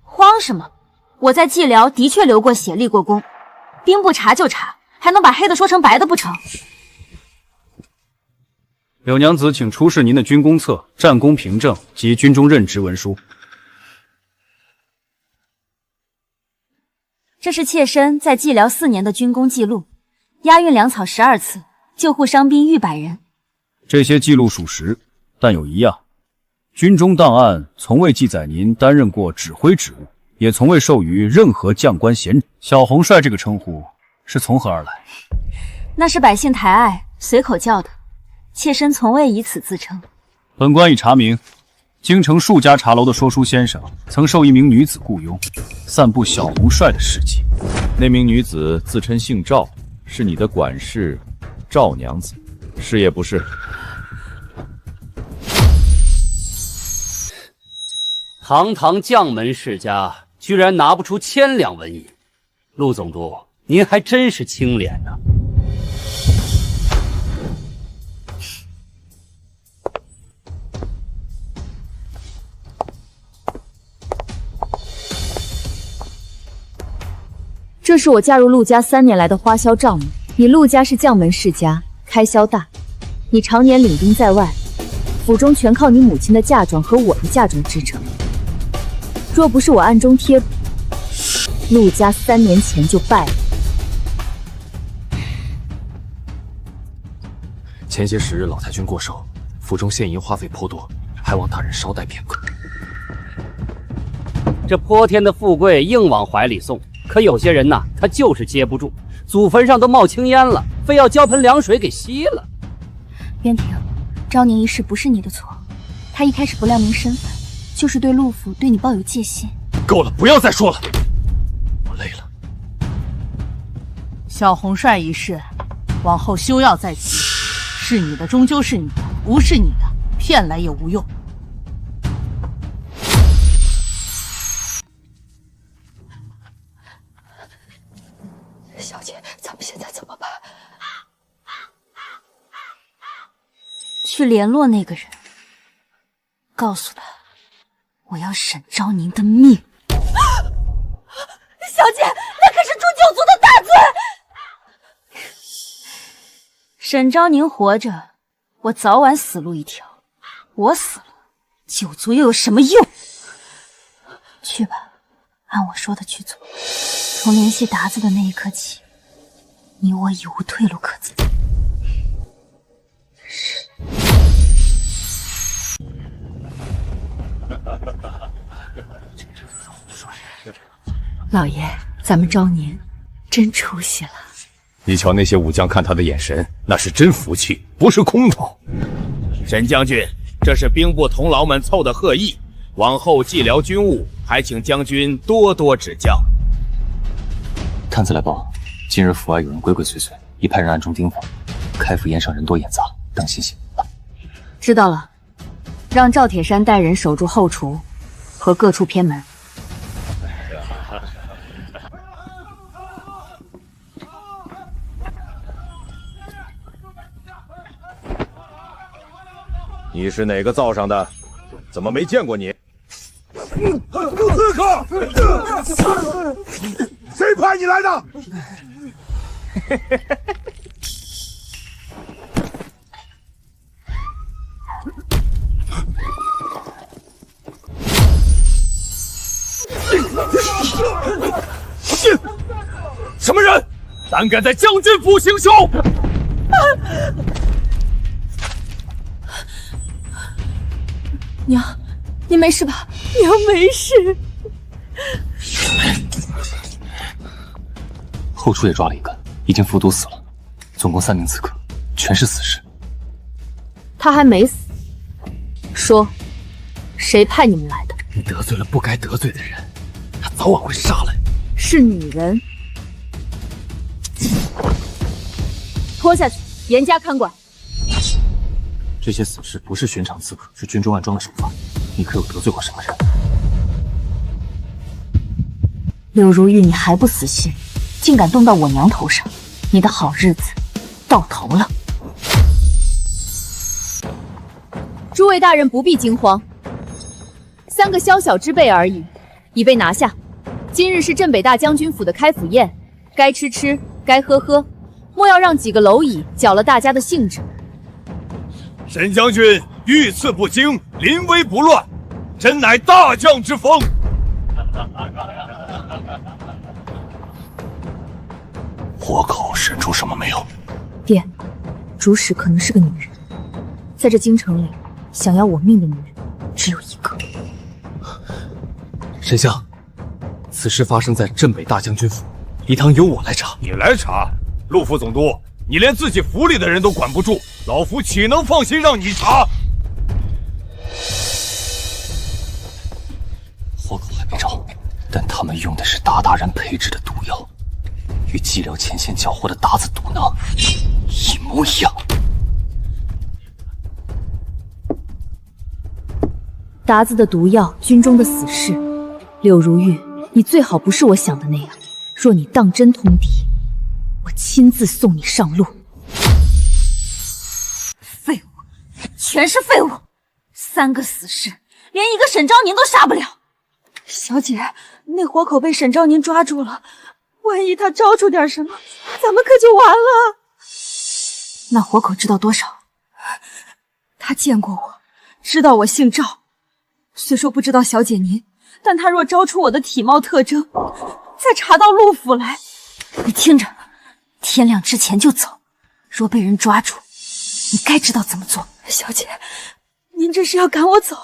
慌什么？我在蓟辽的确流过血，立过功，兵部查就查，还能把黑的说成白的不成？柳娘子，请出示您的军功册、战功凭证及军中任职文书。这是妾身在蓟辽4年的军功记录，押运粮草12次，救护伤兵100人。这些记录属实，但有一样，军中档案从未记载您担任过指挥职务，也从未授予任何将官衔。小红帅这个称呼是从何而来？那是百姓抬爱，随口叫的，妾身从未以此自称。本官已查明，京城数家茶楼的说书先生曾受一名女子雇佣，散布小红帅的事迹。那名女子自称姓赵，是你的管事赵娘子，是也不是？堂堂将门世家，居然拿不出1000两纹银，陆总督，您还真是清廉呐！这是我嫁入陆家3年来的花销账目。你陆家是将门世家，开销大，你常年领兵在外，府中全靠你母亲的嫁妆和我的嫁妆支撑。若不是我暗中贴补，陆家3年前就败了。前些时日老太君过寿，府中现银花费颇多，还望大人稍待片刻。这泼天的富贵硬往怀里送，可有些人呐，他就是接不住，祖坟上都冒青烟了，非要浇盆凉水给熄了。渊庭，昭宁一事不是你的错，他一开始不亮明身份，就是对陆府对你抱有戒心。够了，不要再说了，我累了。小红帅一事，往后休要再提。是你的终究是你的，不是你的，骗来也无用。小姐，咱们现在怎么办？去联络那个人，告诉他我要沈昭宁的命。小姐，那可是诛九族的大罪！沈昭宁活着，我早晚死路一条；我死了，九族又有什么用？去吧，按我说的去做。从联系达子的那一刻起，你我已无退路可走。是。老爷，咱们昭宁真出息了。你瞧那些武将看他的眼神，那是真服气，不是空头。沈将军，这是兵部同僚们凑的贺意，往后计辽军务，还请将军多多指教。探子来报，今日府外有人鬼鬼祟祟，已派人暗中盯防，开府宴上人多眼杂，当心些。知道了，让赵铁山带人守住后厨和各处偏门。你是哪个灶上的？怎么没见过你？刺客！谁派你来的？什么人？胆敢在将军府行凶！娘，你没事吧？娘没事。后厨也抓了一个，已经服毒死了，总共3名刺客，全是死士。他还没死，说，谁派你们来的？你得罪了不该得罪的人，他早晚会杀来。是女人，拖下去，严加看管。这些死士不是寻常刺客，是军中暗装的手法。你可有得罪过什么人？柳如玉，你还不死心，竟敢动到我娘头上，你的好日子到头了。诸位大人不必惊慌，3个宵小之辈而已，已被拿下。今日是镇北大将军府的开府宴，该吃吃，该喝喝，莫要让几个蝼蚁搅了大家的兴致。沈将军遇刺不惊，临危不乱，真乃大将之风。活口使出什么没有？爹，主使可能是个女人，在这京城里，想要我命的女人只有一个。沈相，此事发生在镇北大将军府，理当由我来查。你来查？陆副总督，你连自己府里的人都管不住，老夫岂能放心让你查？活口还没找，但他们用的是鞑靼人配制的毒药，与寂寥前线缴获的达子毒囊一模一样。达子的毒药，军中的死士。柳如玉，你最好不是我想的那样。若你当真通敌，我亲自送你上路。废物，全是废物！3个死士，连一个沈昭宁都杀不了。小姐，那活口被沈昭宁抓住了，万一他招出点什么，咱们可就完了。那活口知道多少？他见过我，知道我姓赵。虽说不知道小姐您，但他若招出我的体貌特征，再查到陆府来，你听着，天亮之前就走。若被人抓住，你该知道怎么做。小姐，您这是要赶我走？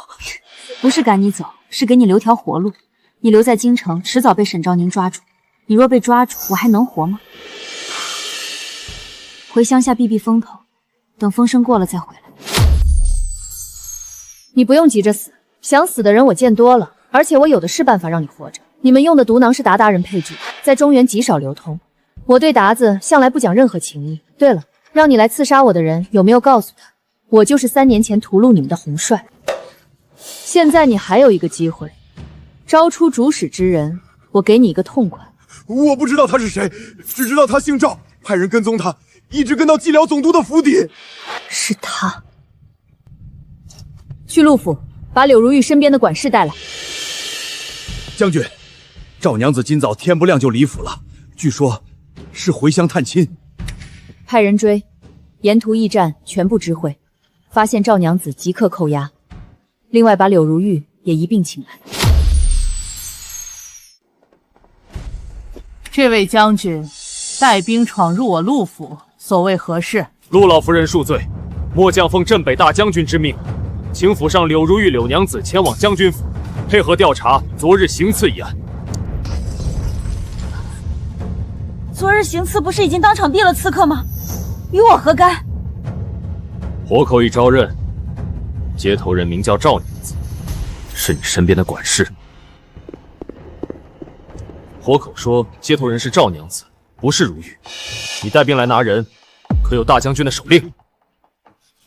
不是赶你走，是给你留条活路。你留在京城，迟早被沈昭宁抓住。你若被抓住，我还能活吗？回乡下避避风头，等风声过了再回来。你不用急着死，想死的人我见多了，而且我有的是办法让你活着。你们用的毒囊是鞑人配制，在中原极少流通。我对鞑子向来不讲任何情义。对了，让你来刺杀我的人有没有告诉他，我就是3年前屠戮你们的红帅？现在你还有一个机会，招出主使之人，我给你一个痛快。我不知道他是谁，只知道他姓赵，派人跟踪他，一直跟到蓟辽总督的府邸。是他。去陆府，把柳如玉身边的管事带来。将军，赵娘子今早天不亮就离府了，据说是回乡探亲。派人追，沿途驿站全部知会，发现赵娘子即刻扣押。另外把柳如玉也一并请来。这位将军带兵闯入我陆府，所谓何事？陆老夫人恕罪，末将奉镇北大将军之命，请府上柳如玉、柳娘子前往将军府，配合调查昨日行刺一案。昨日行刺不是已经当场毙了刺客吗？与我何干？活口已招认，接头人名叫赵娘子，是你身边的管事。活口说接头人是赵娘子，不是如玉。你带兵来拿人，可有大将军的手令？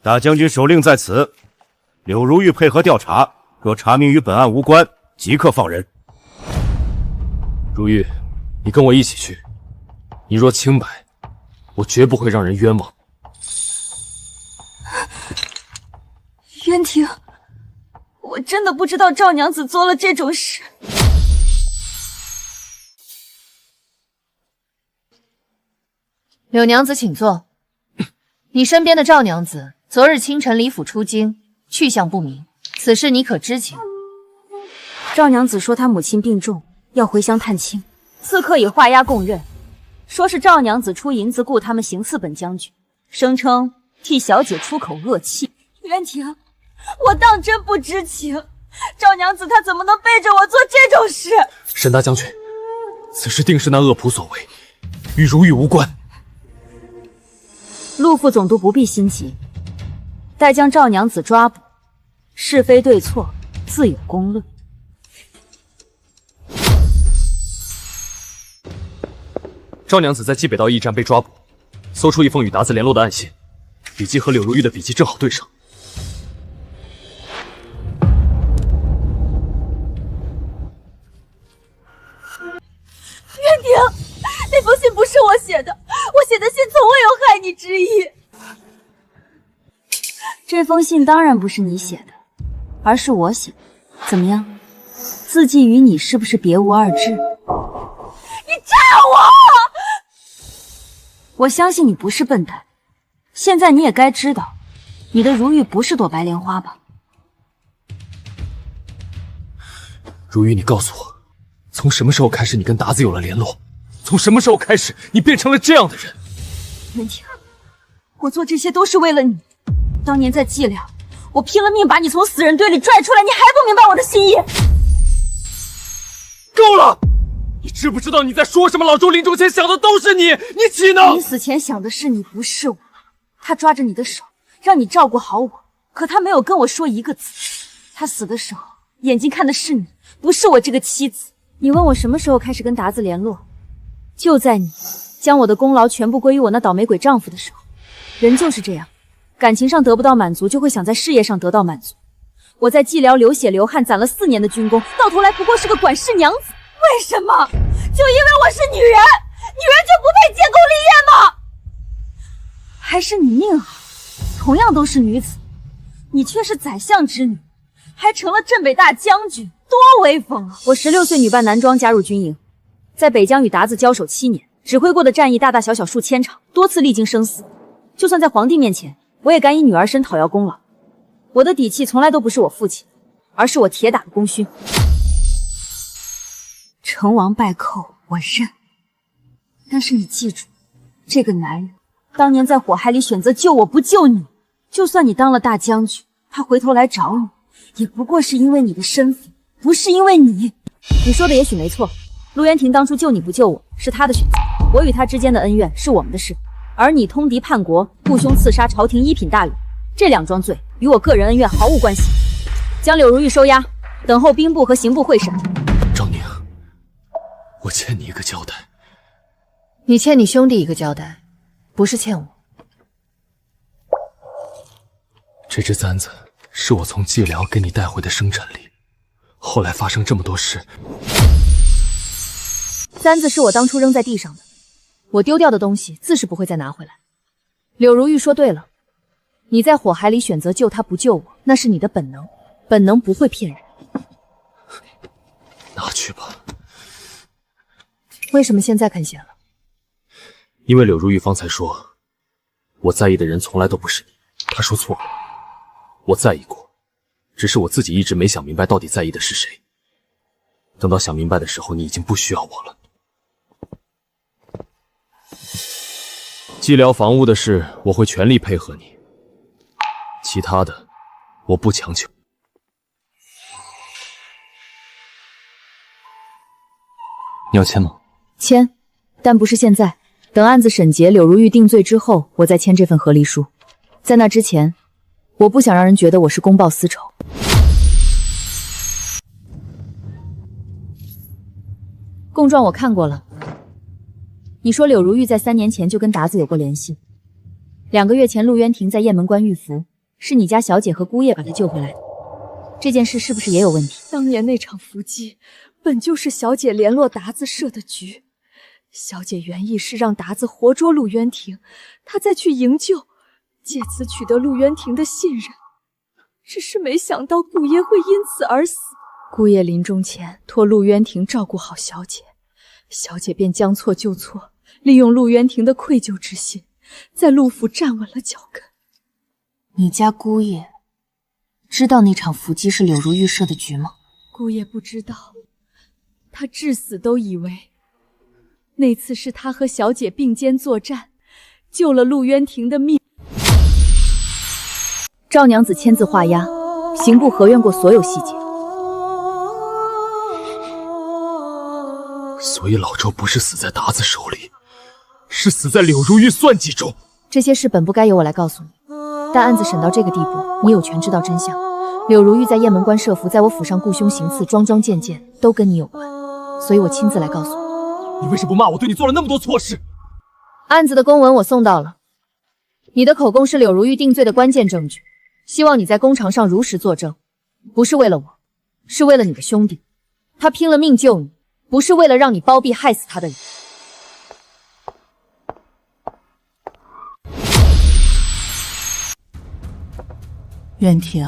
大将军手令在此。柳如玉配合调查，若查明与本案无关，即刻放人。如玉，你跟我一起去。你若清白，我绝不会让人冤枉。渊庭，我真的不知道赵娘子做了这种事。柳娘子请坐。你身边的赵娘子昨日清晨离府出京，去向不明，此事你可知情？赵娘子说她母亲病重，要回乡探亲，刺客已画押供认，说是赵娘子出银子雇他们行刺本将军，声称替小姐出口恶气。渊庭，我当真不知情，赵娘子她怎么能背着我做这种事？沈大将军，此事定是那恶仆所为，与如玉无关。陆副总督不必心急，待将赵娘子抓捕，是非对错自有公论。赵娘子在蓟北道驿站被抓捕，搜出一封与鞑子联络的暗信，笔迹和柳如玉的笔迹正好对上。渊庭，那封信不是我写的，我写的信从未有害你之意。这封信当然不是你写的，而是我写的。怎么样？字迹与你是不是别无二致？你炸我！我相信你不是笨蛋，现在你也该知道，你的如玉不是朵白莲花吧？如玉，你告诉我，从什么时候开始你跟鞑子有了联络？从什么时候开始你变成了这样的人？渊庭，我做这些都是为了你。当年在蓟辽，我拼了命把你从死人堆里拽出来，你还不明白我的心意？够了！你知不知道你在说什么？老周临终前想的都是你，你岂能……你死前想的是你，不是我。他抓着你的手，让你照顾好我，可他没有跟我说一个字。他死的时候，眼睛看的是你，不是我这个妻子。你问我什么时候开始跟鞑子联络？就在你将我的功劳全部归于我那倒霉鬼丈夫的时候。人就是这样，感情上得不到满足，就会想在事业上得到满足。我在蓟辽流血流汗攒了4年的军功，到头来不过是个管事娘子。为什么？就因为我是女人，女人就不配建功立业吗？还是你命好，同样都是女子，你却是宰相之女，还成了镇北大将军，多威风啊！我16岁女扮男装加入军营，在北疆与鞑子交手7年，指挥过的战役大大小小数千场，多次历经生死。就算在皇帝面前，我也敢以女儿身讨要功劳。我的底气从来都不是我父亲，而是我铁打的功勋。成王败寇我认，但是你记住，这个男人当年在火海里选择救我不救你，就算你当了大将军，他回头来找你，也不过是因为你的身份，不是因为你。你说的也许没错，陆渊庭当初救你不救我是他的选择，我与他之间的恩怨是我们的事，而你通敌叛国，雇凶刺杀朝廷一品大员，这2桩罪与我个人恩怨毫无关系。将柳如玉收押，等候兵部和刑部会审。赵宁，我欠你一个交代。你欠你兄弟一个交代，不是欠我。这只簪子是我从寂寥给你带回的生辰礼，后来发生这么多事。簪子是我当初扔在地上的，我丢掉的东西自是不会再拿回来。柳如玉说对了，你在火海里选择救他不救我，那是你的本能，本能不会骗人。拿去吧。为什么现在肯写了？因为柳如玉方才说，我在意的人从来都不是你。她说错了，我在意过，只是我自己一直没想明白到底在意的是谁。等到想明白的时候，你已经不需要我了。寂寥房屋的事，我会全力配合你。其他的，我不强求。你要签吗？签，但不是现在。等案子审结，柳如玉定罪之后，我再签这份和离书。在那之前，我不想让人觉得我是公报私仇。供状我看过了，你说柳如玉在3年前就跟达子有过联系，2个月前陆渊庭在雁门关遇伏，是你家小姐和姑爷把她救回来的，这件事是不是也有问题？当年那场伏击，本就是小姐联络达子设的局。小姐原意是让达子活捉陆渊庭，她再去营救，借此取得陆渊庭的信任。只是没想到姑爷会因此而死。姑爷临终前托陆渊庭照顾好小姐，小姐便将错就错，利用陆渊庭的愧疚之心，在陆府站稳了脚跟。你家姑爷知道那场伏击是柳如玉设的局吗？姑爷不知道，他至死都以为那次是他和小姐并肩作战，救了陆渊庭的命。赵娘子签字画押，刑部核验过所有细节。所以老周不是死在达子手里，是死在柳如玉算计中。这些事本不该由我来告诉你，但案子审到这个地步，你有权知道真相。柳如玉在雁门关设伏，在我府上雇凶行刺，桩桩件件都跟你有关，所以我亲自来告诉你。你为什么不骂我对你做了那么多错事？案子的公文我送到了，你的口供是柳如玉定罪的关键证据，希望你在公堂上如实作证，不是为了我，是为了你的兄弟，他拼了命救你，不是为了让你包庇害死他的人。渊庭，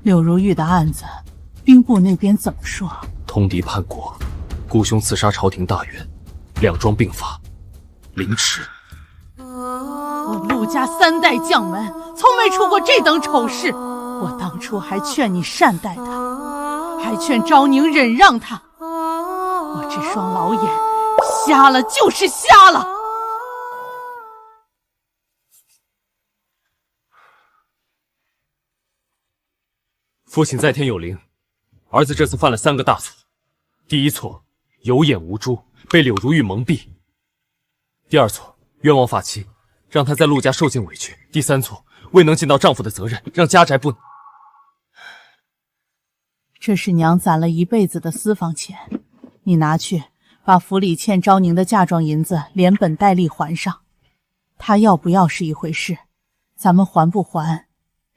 柳如玉的案子，兵部那边怎么说？通敌叛国，雇凶刺杀朝廷大员，2桩并罚，凌迟。我陆家3代将门，从未出过这等丑事。我当初还劝你善待他，还劝昭宁忍让他。我这双老眼，瞎了就是瞎了。父亲在天有灵，儿子这次犯了3个大错。第一错，有眼无珠，被柳如玉蒙蔽；第二错，冤枉发妻，让她在陆家受尽委屈；第三错，未能尽到丈夫的责任，让家宅不。这是娘攒了一辈子的私房钱，你拿去，把府里欠昭宁的嫁妆银子连本带利还上。她要不要是一回事，咱们还不还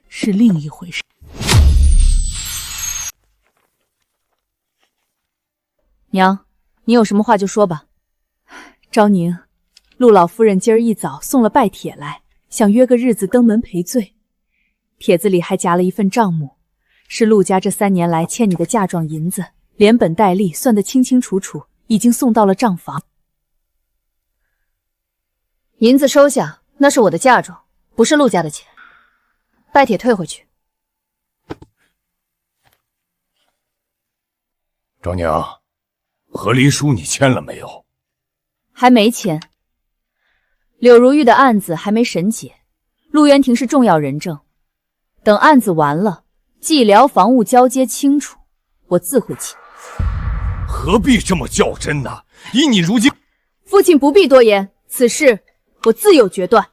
是另一回事。娘，你有什么话就说吧。昭宁，陆老夫人今儿一早送了拜帖来，想约个日子登门赔罪。帖子里还夹了一份账目，是陆家这3年来欠你的嫁妆银子，连本带利算得清清楚楚，已经送到了账房。银子收下，那是我的嫁妆，不是陆家的钱。拜帖退回去。昭宁，和离书你签了没有？还没签。柳如玉的案子还没审结，陆渊庭是重要人证。等案子完了，寂寥房屋交接清楚，我自会签。何必这么较真呢？以你如今……父亲不必多言，此事我自有决断。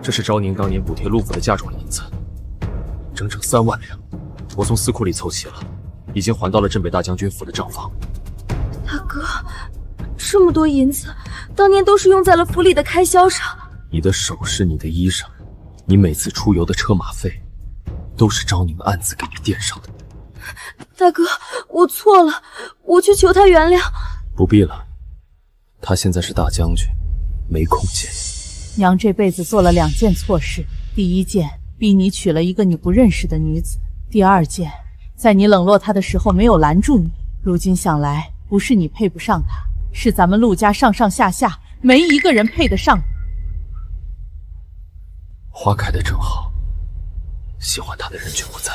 这是昭宁当年补贴陆府的嫁妆银子，整整3万两，我从司库里凑齐了，已经还到了镇北大将军府的账房。大哥，这么多银子，当年都是用在了府里的开销上。你的首饰，你的衣裳，你每次出游的车马费，都是昭宁暗自给你垫上的。大哥，我错了，我去求他原谅。不必了，他现在是大将军，没空见你。娘这辈子做了2件错事，第一件逼你娶了一个你不认识的女子，第2件在你冷落她的时候没有拦住你。如今想来，不是你配不上她，是咱们陆家上上下下没一个人配得上你。花开得正好，喜欢他的人却不在。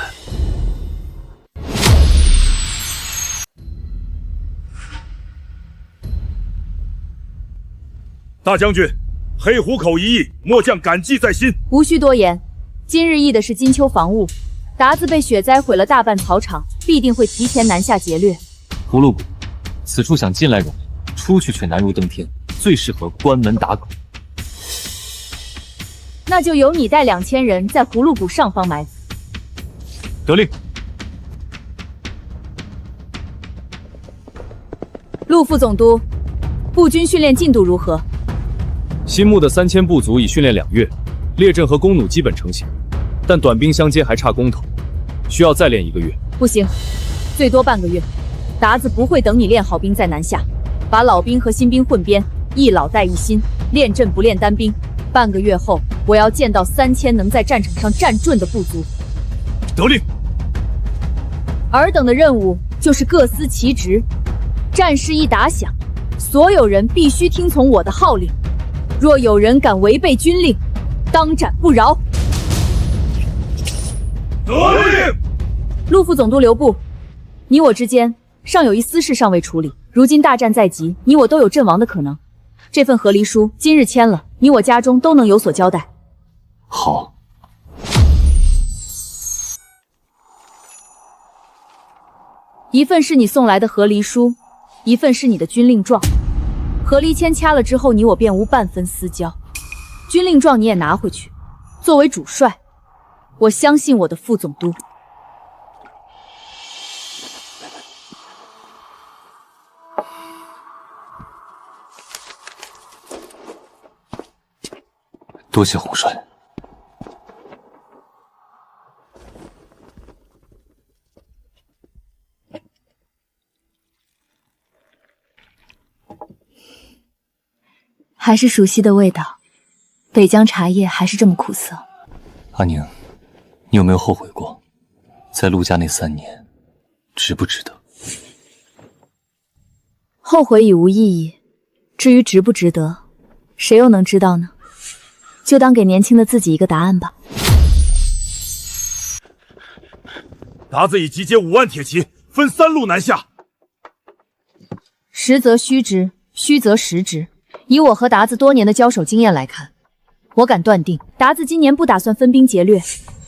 大将军，黑虎口一役，末将感激在心。无需多言，今日役的是金秋防务，达子被雪灾毁了大半草场，必定会提前南下劫掠。葫芦谷，此处想进来容易，出去却难如登天，最适合关门打狗。那就由你带2000人在葫芦谷上方埋伏。得令。陆副总督，步军训练进度如何？新募的3000部族已训练2月，列阵和弓弩基本成型，但短兵相接还差工头，需要再练1个月。不行，最多半个月。达子不会等你练好兵再南下，把老兵和新兵混编，一老带一新，练阵不练单兵。半个月后，我要见到3000能在战场上站准的部族。得令。尔等的任务就是各司其职，战事一打响，所有人必须听从我的号令。若有人敢违背军令，当斩不饶。得令。陆副总督留步，你我之间尚有一私事尚未处理，如今大战在即，你我都有阵亡的可能。这份和离书今日签了，你我家中都能有所交代。好。一份是你送来的和离书，一份是你的军令状。和离签掐了之后，你我便无半分私交。军令状你也拿回去。作为主帅，我相信我的副总督。多谢洪帅。还是熟悉的味道，北疆茶叶还是这么苦涩。阿宁，你有没有后悔过，在陆家那3年，值不值得？后悔已无意义，至于值不值得，谁又能知道呢？就当给年轻的自己一个答案吧。达子已集结5万铁骑，分3路南下。实则虚之，虚则实之。以我和达子多年的交手经验来看，我敢断定，达子今年不打算分兵劫掠，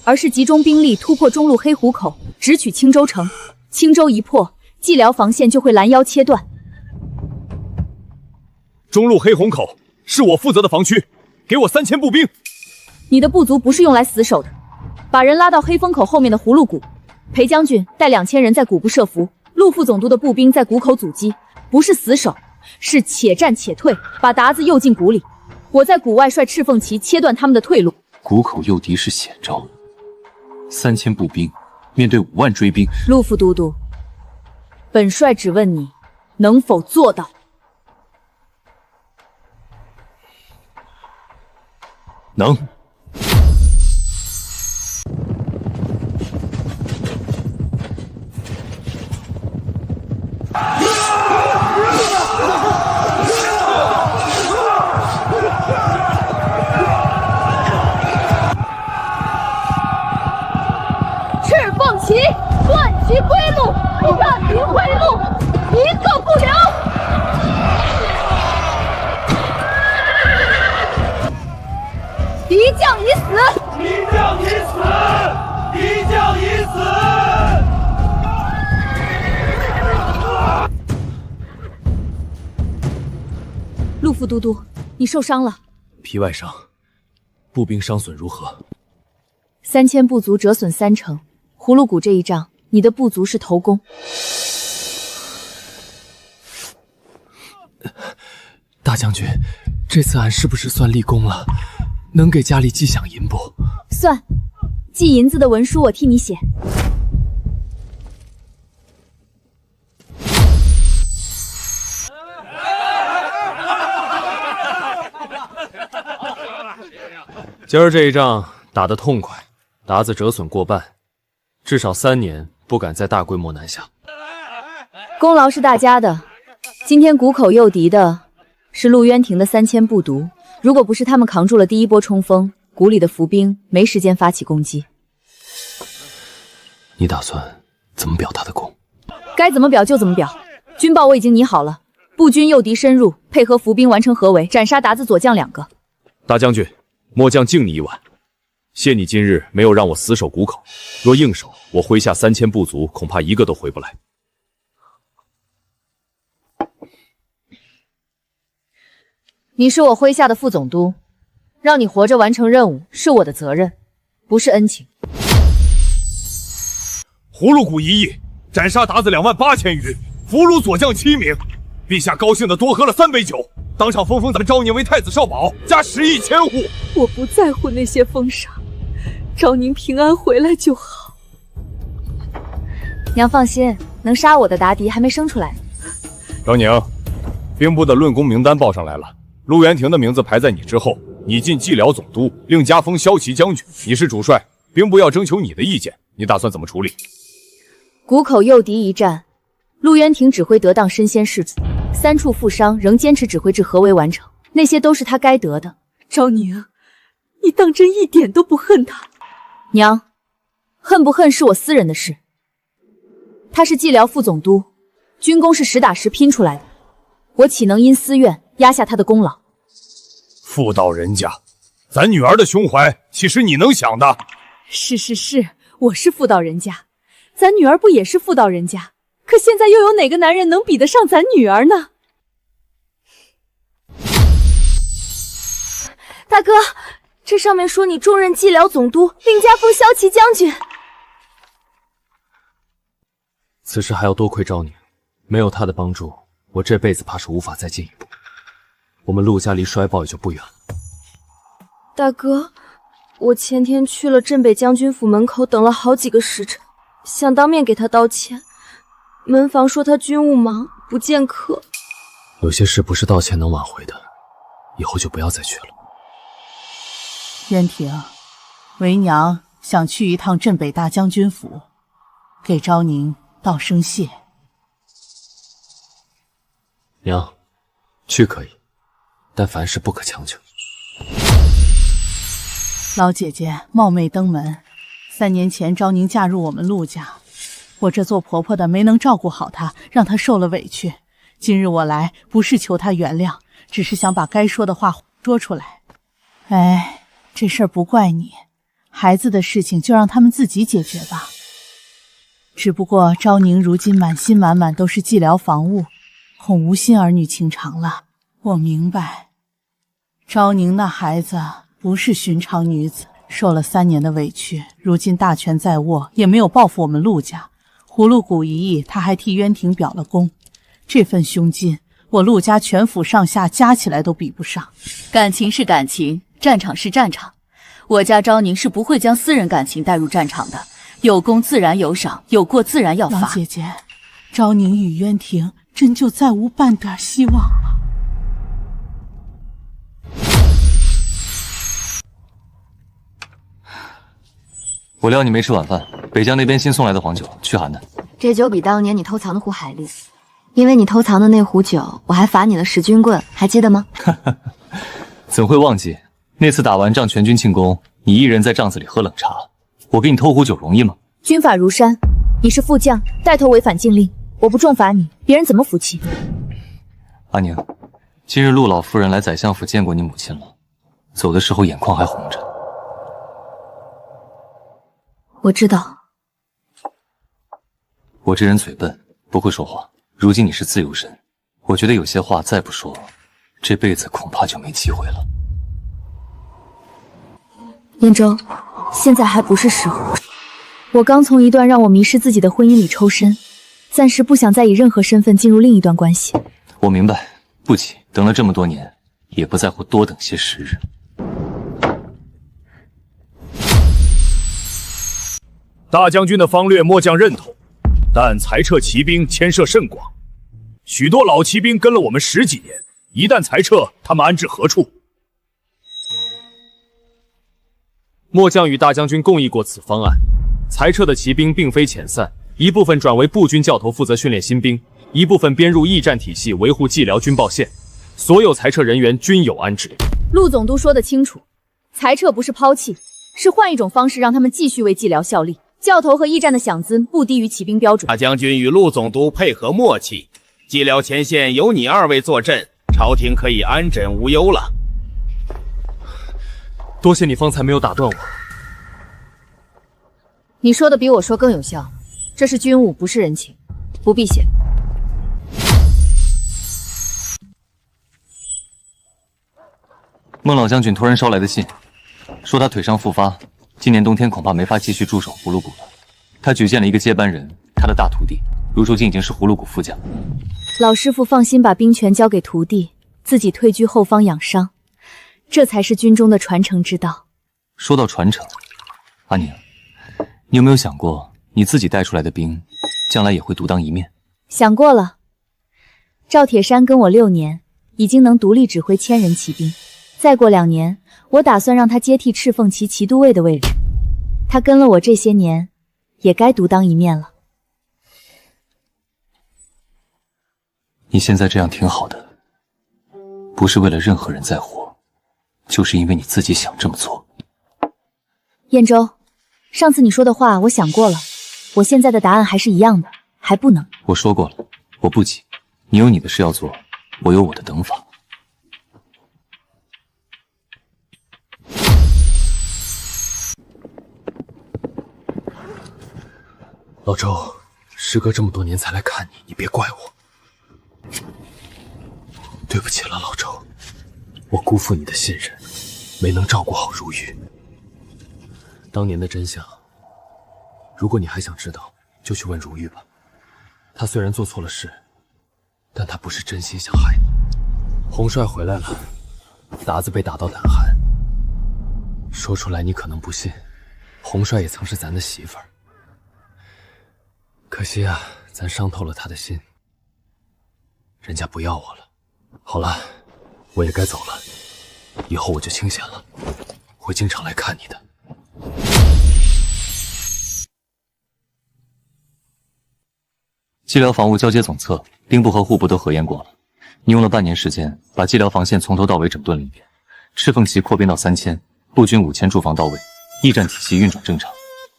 而是集中兵力突破中路黑虎口，直取青州城。青州一破，蓟辽防线就会拦腰切断。中路黑虹口是我负责的防区，给我3000步兵。你的部族不是用来死守的，把人拉到黑风口后面的葫芦谷。裴将军带2000人在谷部设伏，陆副总督的步兵在谷口阻击，不是死守，是且战且退，把达子诱进谷里。我在谷外率赤凤旗切断他们的退路。谷口诱敌是险招，3000步兵面对5万追兵。陆副都督，本帅只问你能否做到。能。赤凤旗，断其归路，任凭回路，一个不留。敌将已死！敌将已死！敌将已死！副都督，你受伤了，皮外伤，步兵伤损如何？3000部族折损30%，葫芦谷这一仗，你的部族是头功。大将军，这次俺是不是算立功了？能给家里寄饷银不？算，寄银子的文书我替你写。今儿这一仗打得痛快，鞑子折损过半，至少3年不敢再大规模南下。功劳是大家的，今天谷口诱敌的是陆渊庭的3000部族，如果不是他们扛住了第一波冲锋，谷里的伏兵没时间发起攻击。你打算怎么表他的功？该怎么表就怎么表。军报我已经拟好了，步军诱敌深入，配合伏兵完成合围，斩杀鞑子左将2个。大将军，末将敬你一碗，谢你今日没有让我死守谷口，若硬守，我麾下3000部族恐怕一个都回不来。你是我麾下的副总督，让你活着完成任务是我的责任，不是恩情。葫芦谷一役，斩杀鞑子28000余，俘虏左将7名。陛下高兴地多喝了3杯酒，当场封咱们昭宁为太子少保，加10亿千户。我不在乎那些封赏，昭宁平安回来就好。娘放心，能杀我的鞑敌还没生出来。昭宁，兵部的论功名单报上来了，陆元廷的名字排在你之后，你进蓟辽总督，另加封骁骑将军。你是主帅，兵部要征求你的意见，你打算怎么处理？谷口诱敌一战，陆渊庭指挥得当，身先士卒，3处负伤，仍坚持指挥至合围完成，那些都是他该得的。昭宁，你当真一点都不恨他？娘，恨不恨是我私人的事。他是蓟辽副总督，军功是实打实拼出来的，我岂能因私怨压下他的功劳？妇道人家，咱女儿的胸怀岂是你能想的？是，我是妇道人家，咱女儿不也是妇道人家？可现在又有哪个男人能比得上咱女儿呢？大哥，这上面说你重任蓟辽总督，另加封骁骑将军。此事还要多亏昭宁，没有他的帮助，我这辈子怕是无法再进一步。我们陆家离衰报也就不远了。大哥，我前天去了镇北将军府门口等了好几个时辰，想当面给他道歉，门房说他军务忙，不见客。有些事不是道歉能挽回的，以后就不要再去了。渊庭，为娘想去一趟镇北大将军府，给昭宁道声谢。娘，去可以，但凡事不可强求。老姐姐冒昧登门，3年前昭宁嫁入我们陆家，我这做婆婆的没能照顾好她，让她受了委屈。今日我来不是求她原谅，只是想把该说的话说出来。哎，这事儿不怪你，孩子的事情就让他们自己解决吧。只不过昭宁如今满心满满都是蓟辽防务，恐无心儿女情长了。我明白，昭宁那孩子不是寻常女子，受了3年的委屈，如今大权在握，也没有报复我们陆家。葫芦谷一役，他还替渊庭表了功，这份胸襟，我陆家全府上下加起来都比不上。感情是感情，战场是战场，我家昭宁是不会将私人感情带入战场的，有功自然有赏，有过自然要罚。老姐姐，昭宁与渊庭真就再无半点希望吗？我料你没吃晚饭，北疆那边新送来的黄酒，驱寒的。这酒比当年你偷藏的壶还烈，因为你偷藏的那壶酒，我还罚你了10军棍，还记得吗？怎会忘记？那次打完仗全军庆功，你一人在帐子里喝冷茶，我给你偷壶酒容易吗？军法如山，你是副将，带头违反禁令，我不重罚你，别人怎么服气？阿宁，今日陆老夫人来宰相府见过你母亲了，走的时候眼眶还红着。我知道，我这人嘴笨，不会说话。如今你是自由身，我觉得有些话再不说，这辈子恐怕就没机会了。燕州，现在还不是时候。我刚从一段让我迷失自己的婚姻里抽身，暂时不想再以任何身份进入另一段关系。我明白，不急，等了这么多年，也不在乎多等些时日。大将军的方略末将认同，但裁撤骑兵牵涉甚广，许多老骑兵跟了我们10几年，一旦裁撤，他们安置何处？末将与大将军共议过此方案，裁撤的骑兵并非遣散，一部分转为步军教头负责训练新兵，一部分编入驿站体系维护蓟辽军报线，所有裁撤人员均有安置。陆总督说得清楚，裁撤不是抛弃，是换一种方式让他们继续为蓟辽效力。教头和驿站的饷资不低于骑兵标准。大将军与陆总督配合默契，蓟辽前线有你2位坐镇，朝廷可以安枕无忧了。多谢你方才没有打断我。你说的比我说更有效，这是军务，不是人情，不必谢。孟老将军突然捎来的信，说他腿伤复发，今年冬天恐怕没法继续驻守葫芦谷了。他举荐了一个接班人，他的大徒弟，如今已经是葫芦谷副将。老师傅放心把兵权交给徒弟，自己退居后方养伤，这才是军中的传承之道。说到传承，阿宁，你有没有想过，你自己带出来的兵，将来也会独当一面？想过了。赵铁山跟我6年，已经能独立指挥1000人骑兵。再过2年，我打算让他接替赤凤旗骑都尉的位置。他跟了我这些年，也该独当一面了。你现在这样挺好的，不是为了任何人在活，就是因为你自己想这么做。燕州，上次你说的话我想过了，我现在的答案还是一样的，还不能。我说过了，我不急，你有你的事要做，我有我的等法。老周，时隔这么多年才来看你，你别怪我。对不起了，老周，我辜负你的信任，没能照顾好如玉。当年的真相，如果你还想知道，就去问如玉吧。他虽然做错了事，但他不是真心想害你。洪帅回来了，达子被打到胆寒。说出来你可能不信，洪帅也曾是咱的媳妇儿。可惜啊，咱伤透了他的心，人家不要我了。好了，我也该走了，以后我就清闲了，会经常来看你的。蓟辽防务交接总策，兵部和户部都核验过了。你用了半年时间，把蓟辽防线从头到尾整顿了一遍，赤凤旗扩编到3000，步军5000驻防到位，驿站体系运转正常。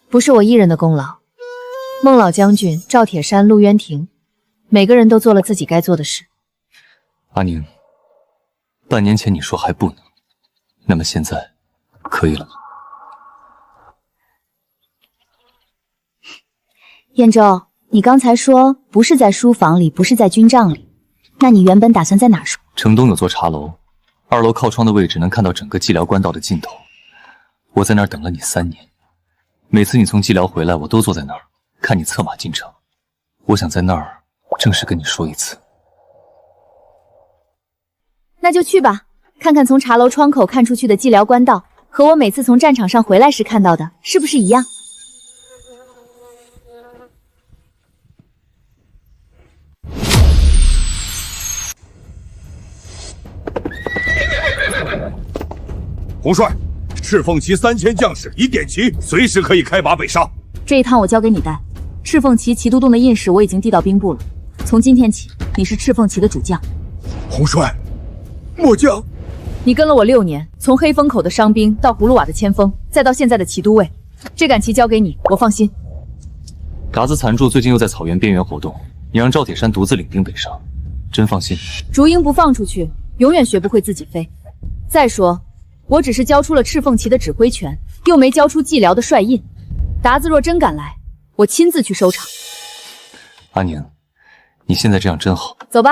不是我一人的功劳，孟老将军、赵铁山、陆渊庭，每个人都做了自己该做的事。阿宁，半年前你说还不能，那么现在可以了吗？燕州，你刚才说不是在书房里，不是在军帐里，那你原本打算在哪儿说？城东有座茶楼，2楼靠窗的位置能看到整个蓟辽官道的尽头。我在那儿等了你3年，每次你从蓟辽回来，我都坐在那儿看你策马进城。我想在那儿正式跟你说一次。那就去吧，看看从茶楼窗口看出去的蓟辽官道，和我每次从战场上回来时看到的是不是一样？洪帅，赤凤旗3000将士已点齐，随时可以开拔北上。这一趟我交给你带。赤凤旗骑都洞的印史我已经递到兵部了，从今天起，你是赤凤旗的主将。洪帅，末将，你跟了我6年，从黑风口的伤兵到葫芦瓦的前锋，再到现在的骑都尉，这杆旗交给你，我放心。嘎子残柱最近又在草原边缘活动，你让赵铁山独自领兵北上，真放心？竹鹰不放出去，永远学不会自己飞。再说，我只是交出了赤凤旗的指挥权，又没交出蓟辽的帅印。达子若真敢来，我亲自去收场。阿宁，你现在这样真好。走吧，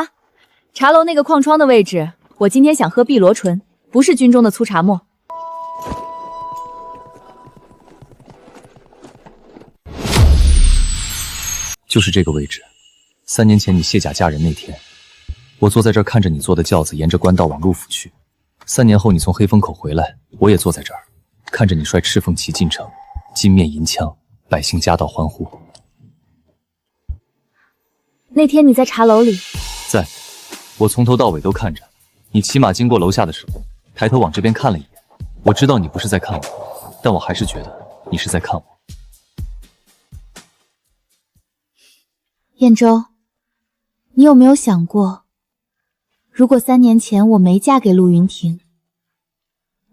茶楼那个矿窗的位置，我今天想喝碧螺醇，不是军中的粗茶沫。就是这个位置。3年前你卸甲嫁人那天，我坐在这儿看着你坐的轿子沿着官道往陆府去。3年后你从黑风口回来，我也坐在这儿，看着你率赤凤旗进城，金面银枪，百姓夹道欢呼。那天你在茶楼里？在，我从头到尾都看着。你骑马经过楼下的时候，抬头往这边看了一眼。我知道你不是在看我，但我还是觉得你是在看我。燕州，你有没有想过，如果3年前我没嫁给陆云婷，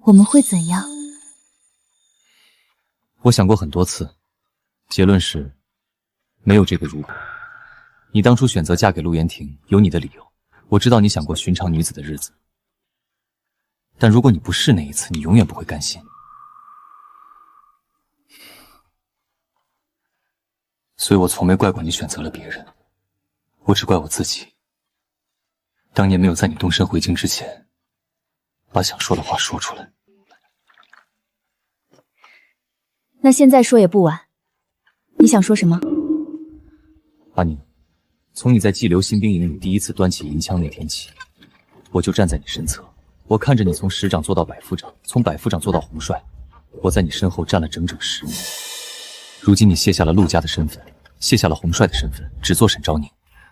我们会怎样？我想过很多次，结论是没有这个如果。你当初选择嫁给陆元婷，有你的理由。我知道你想过寻常女子的日子，但如果你不是那一次，你永远不会甘心。所以我从没怪过你选择了别人，我只怪我自己。当年没有在你动身回京之前，把想说的话说出来。那现在说也不晚，你想说什么？阿宁，从你在羈留新兵营里第一次端起银枪那天起，我就站在你身侧，我看着你从师长做到百夫长，从百夫长做到红帅，我在你身后站了整整10年。如今你卸下了陆家的身份，卸下了红帅的身份，只做沈昭宁。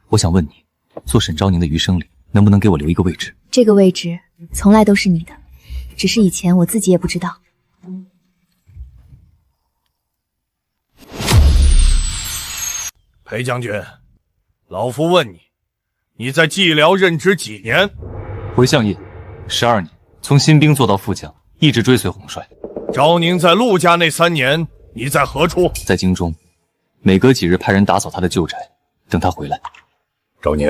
我想问你，做沈昭宁的余生里，能不能给我留一个位置？这个位置从来都是你的，只是以前我自己也不知道。裴将军，老夫问你，你在蓟辽任职几年？回相印12年，从新兵做到副将，一直追随红帅。昭宁在陆家那3年，你在何处？在京中，每隔几日派人打扫他的旧宅，等他回来。昭宁，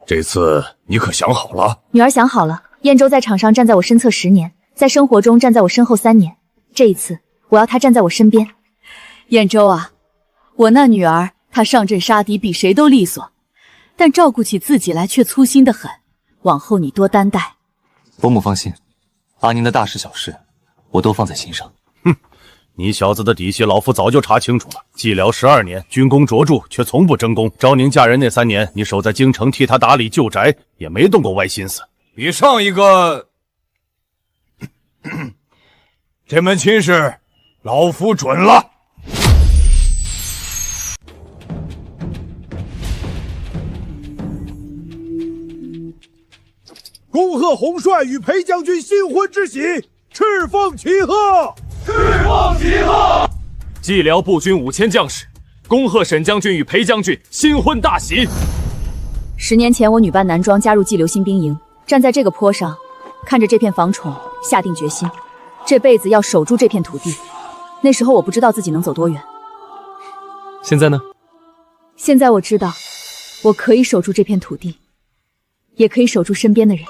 这次你可想好了？女儿想好了。燕州在场上站在我身侧10年，在生活中站在我身后3年。这一次，我要她站在我身边。燕州啊，我那女儿她上阵杀敌比谁都利索，但照顾起自己来却粗心得很。往后你多担待。伯母放心，阿宁的大事小事，我都放在心上。哼，你小子的底细，老夫早就查清楚了。蓟辽12年，军功卓著，却从不争功。昭宁嫁人那3年，你守在京城替她打理旧宅，也没动过歪心思。比上一个，这门亲事，老夫准了。恭贺红帅与裴将军新婚之喜，赤凤齐贺！赤凤齐贺！蓟辽步军5000将士，恭贺沈将军与裴将军新婚大喜。10年前，我女扮男装加入羈留新兵营，站在这个坡上，看着这片房宠，下定决心，这辈子要守住这片土地。那时候我不知道自己能走多远。现在呢？现在我知道，我可以守住这片土地，也可以守住身边的人。